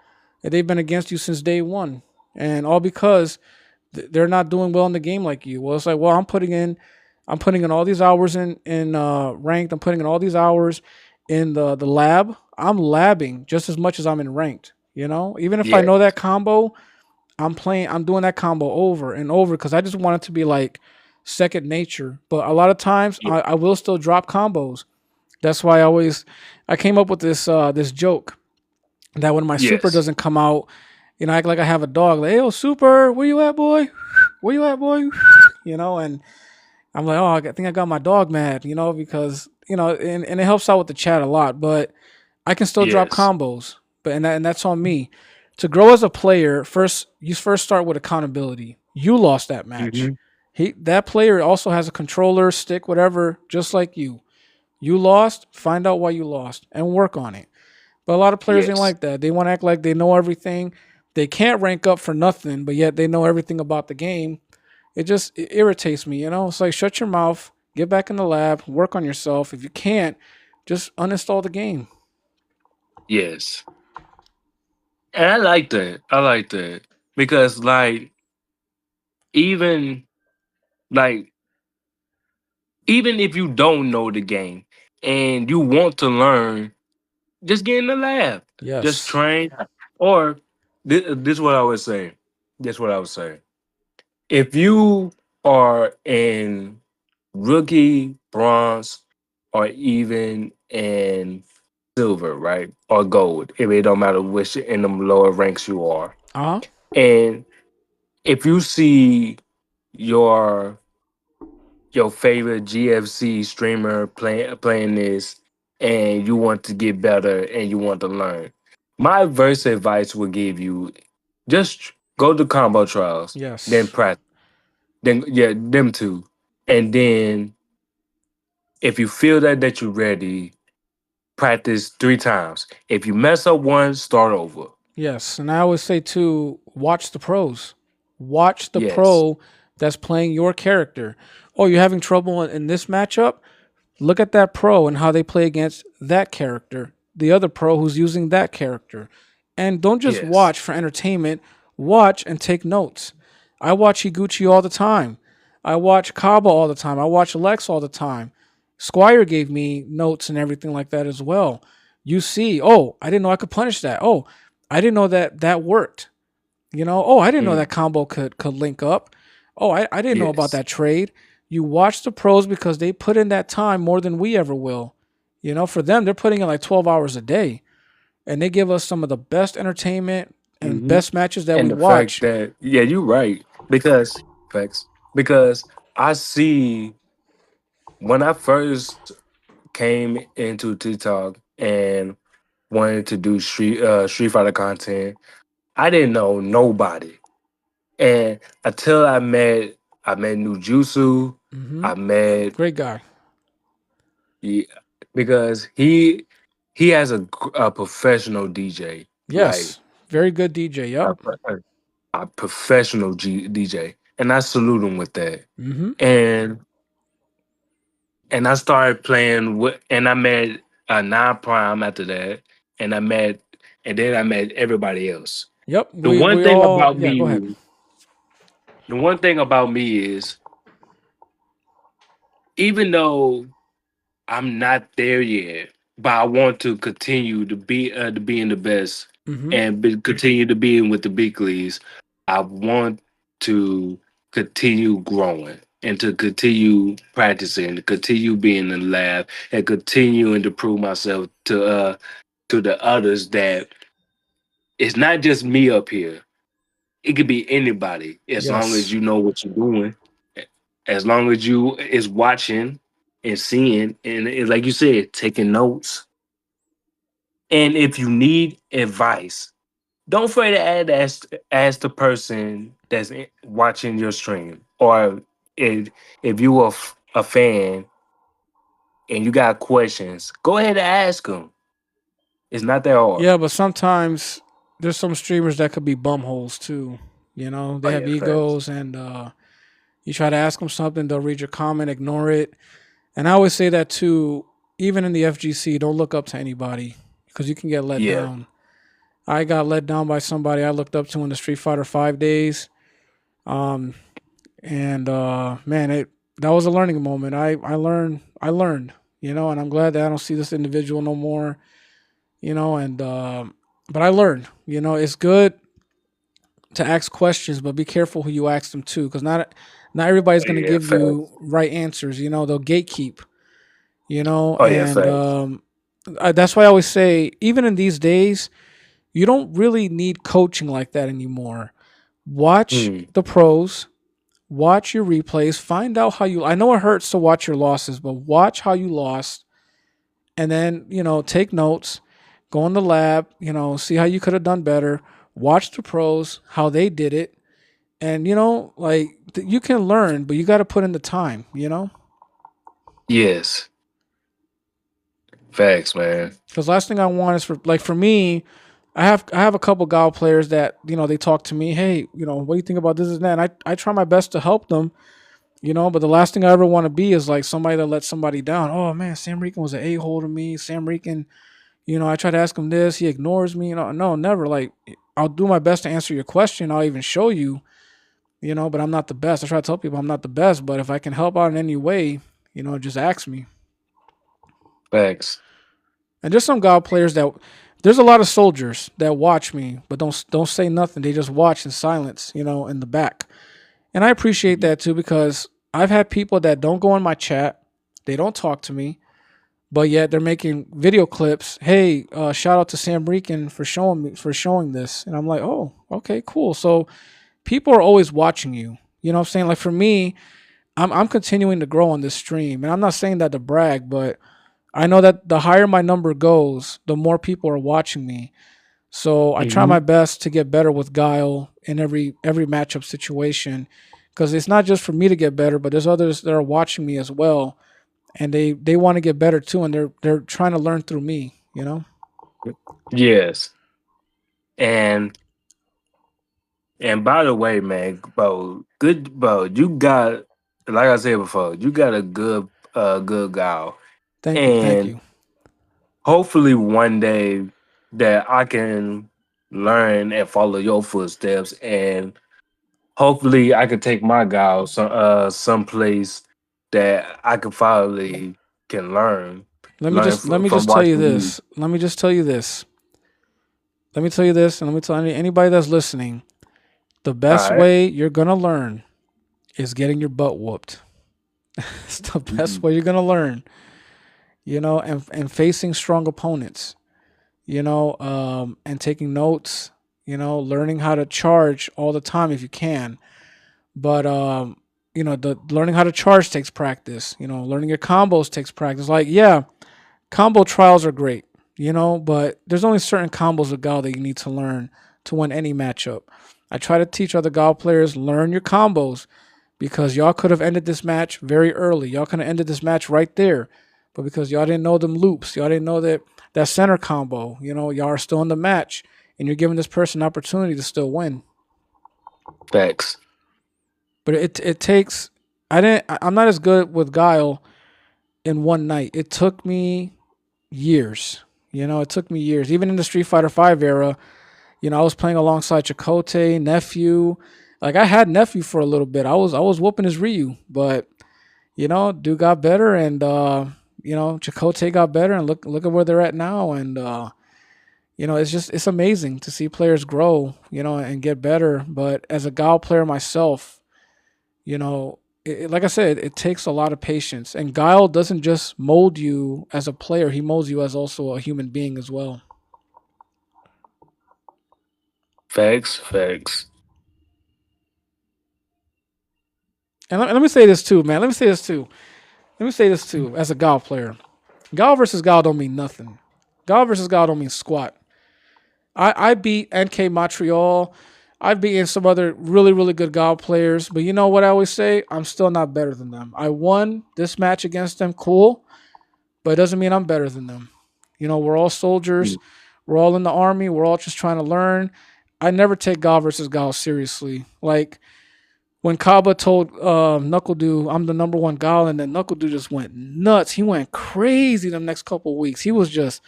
and they've been against you since day one, and all because they're not doing well in the game like you. Well, it's like, well, I'm putting in all these hours in ranked. I'm putting in all these hours in the lab. I'm labbing just as much as I'm in ranked. Even if I Yeah. know that combo, I'm doing that combo over and over because I just want it to be like second nature. But a lot of times Yeah. I will still drop combos. That's why I came up with this joke that when my super Yes. doesn't come out, I act like I have a dog. Like, hey, yo, super, where you at, boy? Where you at, boy? And I'm like, oh, I think I got my dog mad, because and it helps out with the chat a lot. But I can still drop Yes. combos, and that's on me. To grow as a player, you first start with accountability. You lost that match. Hmm. That player also has a controller, stick, whatever, just like you. You lost. Find out why you lost and work on it. But a lot of players ain't Yes. like that. They want to act like they know everything. They can't rank up for nothing, but yet they know everything about the game. It irritates me. It's like shut your mouth, get back in the lab, work on yourself. If you can't, just uninstall the game. Yes. And I like that. I like that because even like even if you don't know the game and you want to learn, just get in the lab. Just Yes. train. Or this is what I would say. This is what I would say. If you are in rookie, bronze, or even in silver, right? Or gold, if it don't matter which in the lower ranks you are. Uh huh. And if you see your your favorite GFC streamer playing this and you want to get better and you want to learn, my verse advice would give you just go to combo trials, then Yes. practice, then yeah, them two. And then if you feel that you're ready, practice 3 times. If you mess up one, start over. Yes. And I always say too, watch the pros. Watch the Yes. pro that's playing your character. Oh, you're having trouble in this matchup? Look at that pro and how they play against that character, the other pro who's using that character. And don't just Yes. watch for entertainment, watch and take notes. I watch Higuchi all the time. I watch Kaba all the time. I watch Lex all the time. Squire gave me notes and everything like that as well. You see, oh, I didn't know I could punish that. Oh, I didn't know that worked. Oh, I didn't know that Mm. combo could link up. Oh, I didn't know about Yes. that trade. You watch the pros because they put in that time more than we ever will. For them, they're putting in like 12 hours a day, and they give us some of the best entertainment and Hmm. best matches that And we the fact watch. that yeah, you're right because facts because I see when I first came into TikTok and wanted to do Street Fighter content, I didn't know nobody. And until I met Nujutsu, Hmm. I met Great guy. he, because he has a professional DJ, like Yes, very good DJ. a, Yep. a, a professional DJ, and I salute him with that. Hmm. And I started playing with, and I met non prime after that, and then I met everybody else. Yep. The We one we thing all about yeah. Go ahead. me, the one thing about me is, even though I'm not there yet, but I want to continue to be in the best Hmm. and continue to be in with the big leagues. I want to continue growing and to continue practicing, to continue being in the lab, and continuing to prove myself to the others that it's not just me up here. It could be anybody as long as Yes. you know what you're doing, as long as you is watching and seeing, and like you said, taking notes. And if you need advice, don't afraid to ask the person that's watching your stream, or if you are a fan and you got questions, go ahead and ask them. It's not that hard. Yeah, but sometimes there's some streamers that could be bumholes too. Oh They have yeah, facts. egos, and you try to ask them something, they'll read your comment, ignore it. And I always say that too, even in the FGC, don't look up to anybody because you can get let Yeah. down. I got let down by somebody I looked up to in the Street Fighter 5 days. Um, and man, it that was a learning moment. I learned, and I'm glad that I don't see this individual no more, and but I learned, it's good to ask questions, but be careful who you ask them to, because not everybody's Oh going to yeah, give you facts. right answers. They'll gatekeep. Oh yeah, And facts. that's why I always say, even in these days, you don't really need coaching like that anymore. Watch Mm. the pros, watch your replays, find out how you. I know it hurts to watch your losses, but watch how you lost, and then take notes, go in the lab, see how you could have done better. Watch the pros, how they did it, and like you can learn, but you got to put in the time. Yes, facts, man. Because last thing I want is for me, I have a couple Gal players that they talk to me, hey, what do you think about this and that? And I try my best to help them, but the last thing I ever want to be is like somebody that lets somebody down. Oh man, Sam Rican was an a-hole to me. Sam Rican, I try to ask him this, he ignores me. No, never. Like, I'll do my best to answer your question. I'll even show you, but I'm not the best. I try to tell people I'm not the best, but if I can help out in any way, just ask me. Facts. And there's some God players that there's a lot of soldiers that watch me, but don't say nothing. They just watch in silence, in the back. And I appreciate that too, because I've had people that don't go in my chat, they don't talk to me, but yet they're making video clips. Hey, shout out to Sam Rican for showing this, and I'm like, oh, okay, cool. So people are always watching you. You know what I'm saying? Like for me, I'm continuing to grow on this stream, and I'm not saying that to brag, but I know that the higher my number goes, the more people are watching me. So I try my Hmm. best to get better with Guile in every matchup situation, because it's not just for me to get better, but there's others that are watching me as well, and they want to get better too, and they're trying to learn through me. Yes, and by the way, man, bro, good, bro. You got, like I said before, you got a good guy, Thank and you. hopefully one day that I can learn and follow your footsteps, and hopefully I can take my guy someplace that I can finally can Let me from just tell you watching you. this. Let me just tell you this. Let me tell you this, and let me tell anybody that's listening. The All best right. way you're gonna learn is getting your butt whooped. It's the best Mhm. way you're gonna learn. And facing strong opponents. And taking notes. Learning how to charge all the time if you can. But the learning how to charge takes practice. Learning your combos takes practice. Like, yeah, combo trials are great, but there's only certain combos of Gal that you need to learn to win any matchup. I try to teach other Gal players, learn your combos, because y'all could have ended this match very early. Y'all could have ended this match right there. But because y'all didn't know them loops, y'all didn't know that center combo, y'all are still in the match, and you're giving this person an opportunity to still win. Facts. But it takes. I'm not as good with Guile in one night. It took me years. It took me years. Even in the Street Fighter 5 era, I was playing alongside Chakotay, Nephew. Like, I had Nephew for a little bit. I was whooping his Ryu, but dude got better, and Chakotay got better, and look at where they're at now. And it's amazing to see players grow, and get better. But as a Gal player myself, like I said, it takes a lot of patience. And Guile doesn't just mold you as a player; he molds you as also a human being as well. Facts. Facts. And let me say this too, man. Let me say this too. Let me say this too. As a Guile player, Guile versus Guile don't mean nothing. Guile versus Guile don't mean squat. I beat NK Montreal. I've beaten some other really, really good Guile players, but you know what I always say? I'm still not better than them. I won this match against them, cool, but it doesn't mean I'm better than them. We're all soldiers. We're all in the army. We're all just trying to learn. I never take Guile versus Guile seriously. Like, When Kaba told Knuckle Dude, "I'm the number one Gal," and then Knuckle Dude just went nuts. He went crazy the next couple of weeks. He was just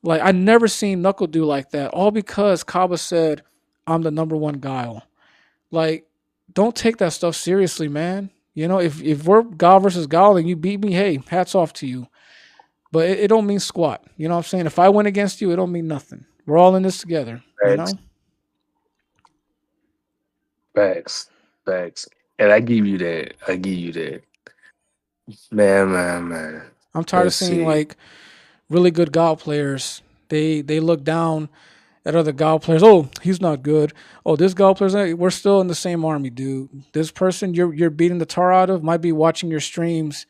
like, I never seen Knuckle Dude like that. All because Kaba said, "I'm the number one Guile." Like, don't take that stuff seriously, man. You know, if we're Gal versus Gal and you beat me, hey, hats off to you. But it don't mean squat. You know what I'm saying? If I win against you, it don't mean nothing. We're all in this together. You Facts, know. facts, facts. And I give you that. I give you that. Man, man, man. I'm tired of Let's seeing see. like really good Gal players. They look down at other Gal players. Oh, he's not good. Oh, this Gal player's not. We're still in the same army, dude. This person you're beating the tar out of might be watching your streams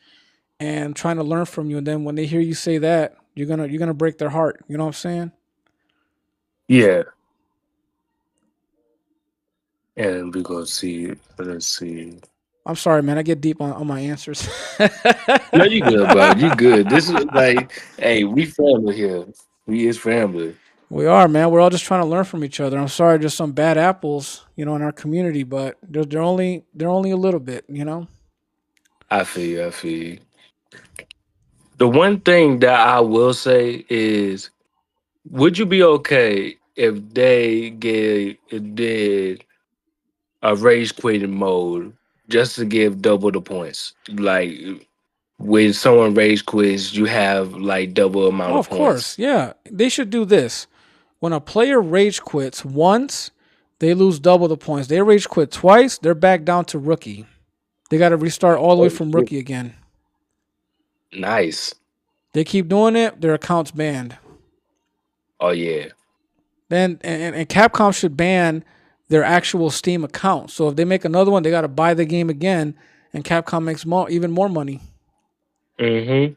and trying to learn from you. And then when they hear you say that, you're gonna break their heart. You know what I'm saying? Yeah. And we gonna see. Let's see. I'm sorry, man. I get deep on my answers. No, you good, bro. You good. This is like, hey, we family here. We is family. We are, man. We're all just trying to learn from each other. I'm sorry, there's some bad apples, in our community, but they're only a little bit, you know. I feel you. I feel you. The one thing that I will say is, would you be okay if they did a rage quitting mode just to give double the points? Like when someone rage quits, you have like double amount Oh, of of course, points. yeah. They should do this. When a player rage quits once, they lose double the points. They rage quit twice, they're back down to rookie. They got to restart all the way Oh, from shit. rookie again. Nice. They keep doing it, their account's banned. Oh yeah. Then and Capcom should ban their actual Steam account. So if they make another one, they got to buy the game again, and Capcom makes even more money. Mm-hmm.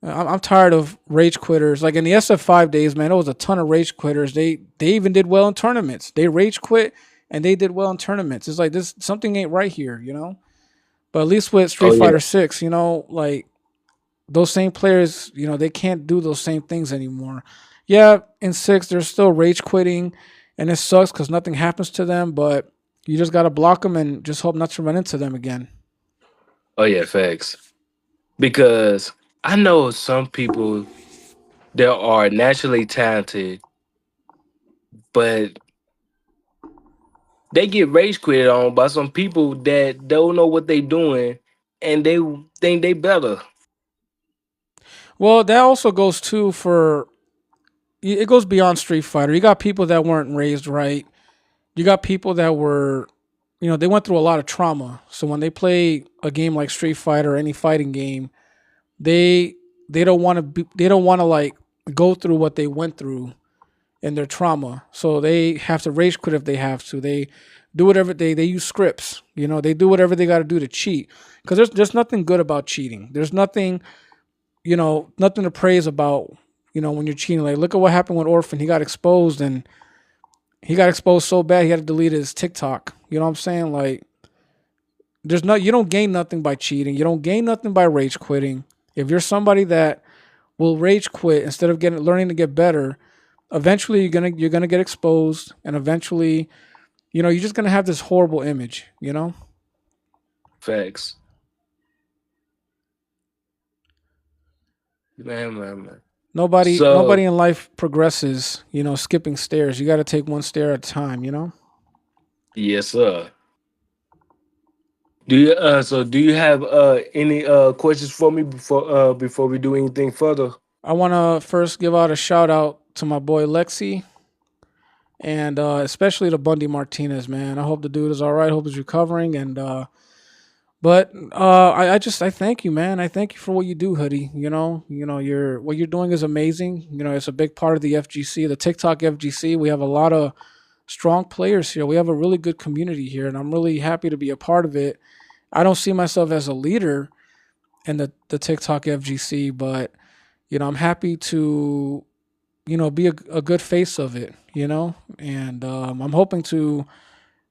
I'm tired of rage quitters. Like in the SF5 days, man, there was a ton of rage quitters. They even did well in tournaments. They rage quit and they did well in tournaments. It's like this something ain't right here, you know. But at least with Street Oh yeah. Fighter 6, like those same players, they can't do those same things anymore. Yeah, in 6 they're still rage quitting and it sucks cuz nothing happens to them, but you just got to block them and just hope not to run into them again. Oh yeah. Facts. Because I know some people that are naturally talented, but they get rage quit on by some people that don't know what they doing and they think they better. Well, that also goes too for it goes beyond Street Fighter. You got people that weren't raised right. You got people that were, they went through a lot of trauma. So when they play a game like Street Fighter or any fighting game, they they don't want to like go through what they went through in their trauma. So they have to rage quit if they have to. They do whatever they use scripts. They do whatever they got to do to cheat. Because there's nothing good about cheating. There's nothing to praise about. When you're cheating, like look at what happened with Orphan. He got exposed and he got exposed so bad he had to delete his TikTok. You know what I'm saying? Like you don't gain nothing by cheating. You don't gain nothing by rage quitting. If you're somebody that will rage quit instead of getting learning to get better, eventually you're gonna get exposed and eventually, you're just gonna have this horrible image. Facts. Man. Nobody So in life progresses, skipping stairs. You gotta take one stair at a time. yes, sir. Do you have any questions for me before we do anything further? I wanna first give out a shout out to my boy Lexi and especially to Bundy Martinez, man. I hope the dude is all right. Hope he's recovering. And but I thank you, man. I thank you for what you do, Hoodie. Your what you're doing is amazing. It's a big part of the FGC, the TikTok FGC. We have a lot of strong players here. We have a really good community here, and I'm really happy to be a part of it. I don't see myself as a leader in the TikTok FGC, but I'm happy to be a good face of it. And I'm hoping to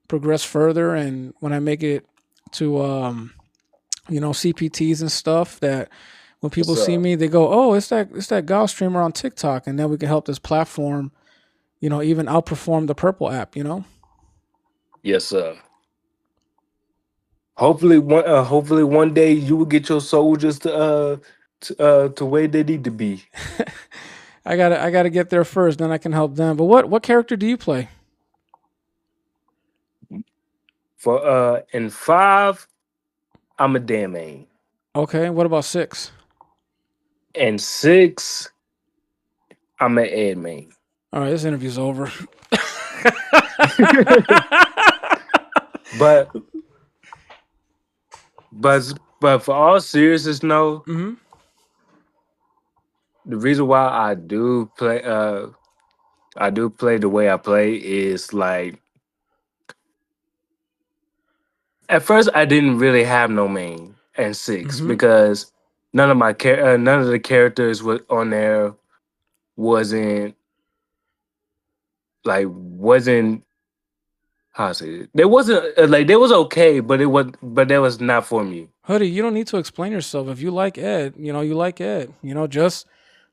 progress further. And when I make it to CPTs and stuff, that when Yes, people see sir. me, they go, "Oh, it's that Gal streamer on TikTok," and then we can help this platform, even outperform the Purple app. Yes, sir. hopefully one day you will get your soldiers to where they need to be. I gotta get there first, then I can help them. But what character do you play? For in five, I'm a damn aim. Okay, what about six? And six, I'm an ad main. All right, this interview's over. but but for all seriousness, no. Hmm. The reason why I do play the way I play is like at first I didn't really have no main and six Hmm. because none of the characters was on there wasn't wasn't how I say it. There wasn't like they was okay, but that was not for me. Hoodie, you don't need to explain yourself. If you like Ed, you like Ed. Just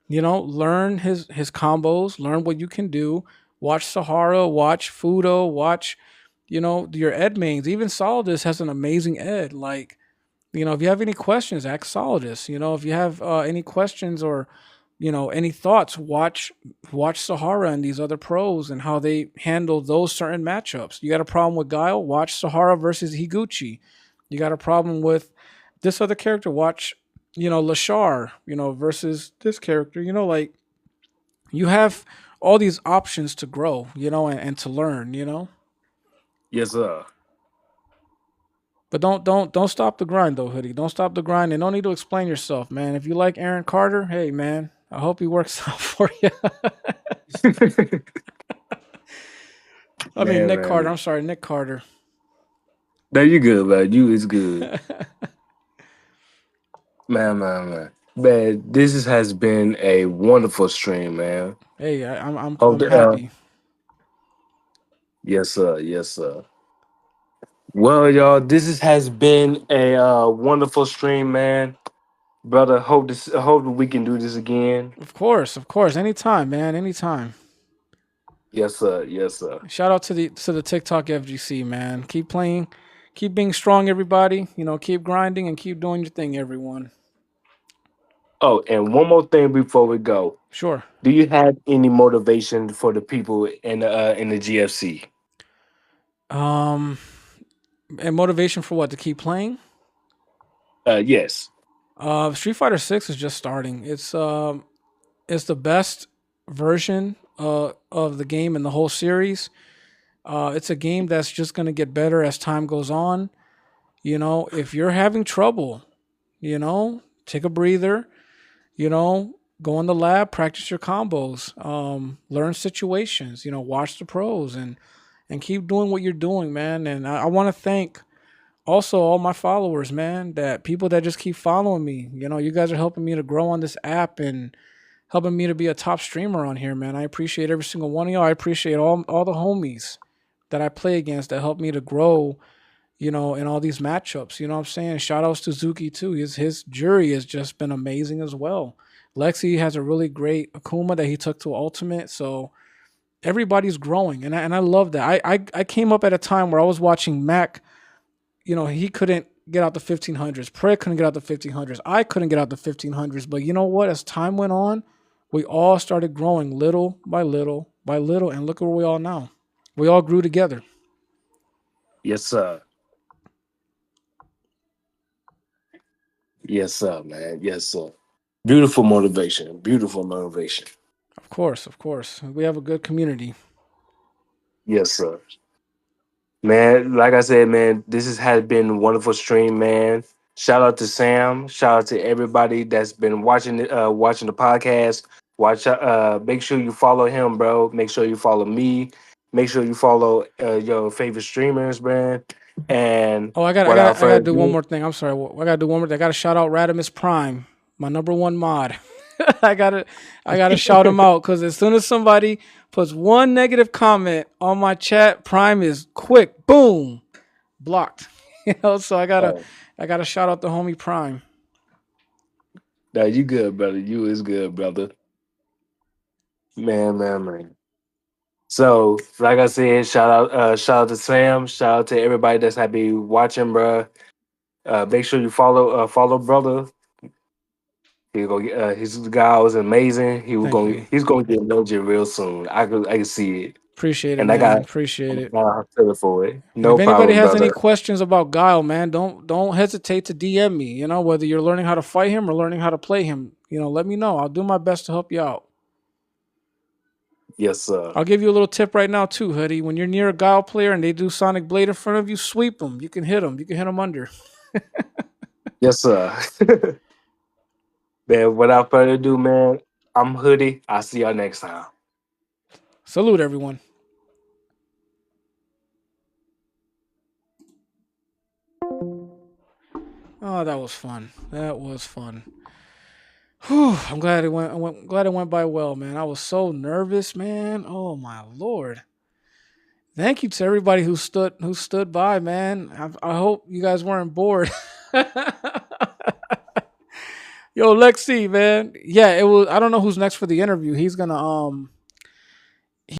learn his combos, learn what you can do. Watch Sahara, watch Fudo, watch your Ed mains. Even Solidus has an amazing Ed. Like, if you have any questions, ask Solidus. If you have any questions or any thoughts, watch Sahara and these other pros and how they handle those certain matchups. You got a problem with Guile, watch Sahara versus Higuchi. You got a problem with this other character, watch Lashar, versus this character. Like, you have all these options to grow, and to learn. Yes, sir. But don't stop the grind though, Hoodie. Don't stop the grind and don't need to explain yourself, man. If you like Aaron Carter, hey man, I hope he works out for you. I mean man, Nick Carter. man. I'm sorry, Nick Carter. No, you good, man. You is good. Man. Man, has been a wonderful stream, man. Hey, I'm Hope I'm that, happy. yes, sir. Yes, sir. Well, y'all, has been a wonderful stream, man. Brother, hope that we can do this again. Of course. Anytime, man. Anytime. Yes, sir. Yes, sir. Shout out to the TikTok FGC, man. Keep playing, keep being strong, everybody. Keep grinding and keep doing your thing, everyone. Oh, and one more thing before we go. Sure. Do you have any motivation for the people in the GFC? Um, and motivation for what? To keep playing. Yes. Street Fighter Six is just starting. It's the best version of the game in the whole series. It's a game that's just gonna get better as time goes on. If you're having trouble, take a breather. Go in the lab, practice your combos, learn situations. Watch the pros and keep doing what you're doing, man. And I want to thank also all my followers, man. That people that just keep following me. You guys are helping me to grow on this app and helping me to be a top streamer on here, man. I appreciate every single one of y'all. I appreciate all the homies that I play against that help me to grow, in all these matchups. You know what I'm saying? Shout outs to Zuki too. His jury has just been amazing as well. Lexi has a really great Akuma that he took to Ultimate. So everybody's growing. And I love that. I came up at a time where I was watching Mac, he couldn't get out the 1500s. Prey couldn't get out the 1500s. I couldn't get out the 1500s. But you know what? As time went on, we all started growing little by little by little. And look where we all now. We all grew together. Yes, sir. Yes, sir, man. Yes, sir. Beautiful motivation. Beautiful motivation. Of course, of course. We have a good community. Yes, sir. Man, like I said, man, has been a wonderful stream, man. Shout out to Sam. Shout out to everybody that's been watching the podcast. Make sure you follow him, bro. Make sure you follow me. Make sure you follow your favorite streamers, man. And Oh, I got, I without got, I got to further do one ado, more thing. I'm sorry. I got to do one more thing. I got to shout out Radimus Prime, my number one mod. I gotta shout him out because as soon as somebody puts one negative comment on my chat, Prime is quick, boom, blocked. So oh, I gotta shout out the homie Prime. no, you good, brother. You is good, brother. Man. So, like I said, shout out to Sam. Shout out to everybody that's happy watching, bro. Make sure you follow brother. His guy was amazing. Thank you. He's gonna get legend real soon. I can see it, Appreciate it, and man. Appreciate it. I got feeling for it. And if No anybody problem, has any brother. questions about Guile, man, don't hesitate to DM me. You know, whether you're learning how to fight him or learning how to play him, you know, let me know. I'll do my best to help you out. Yes, sir. I'll give you a little tip right now too, Hoodie. When you're near a Guile player and they do Sonic Blade in front of you, sweep them. You can hit them. You can hit them under. Yes, sir. Man, without further ado, man, I'm Hoodie. I'll see y'all next time. Salute, everyone. Oh, that was fun. That was fun. Whew, I'm glad it went. Glad it went by well, man. I was so nervous, man. Oh my lord. Thank you to everybody who stood by, man. I hope you guys weren't bored. Yo, Lexi, man. Yeah, it was. I don't know who's next for the interview. He's gonna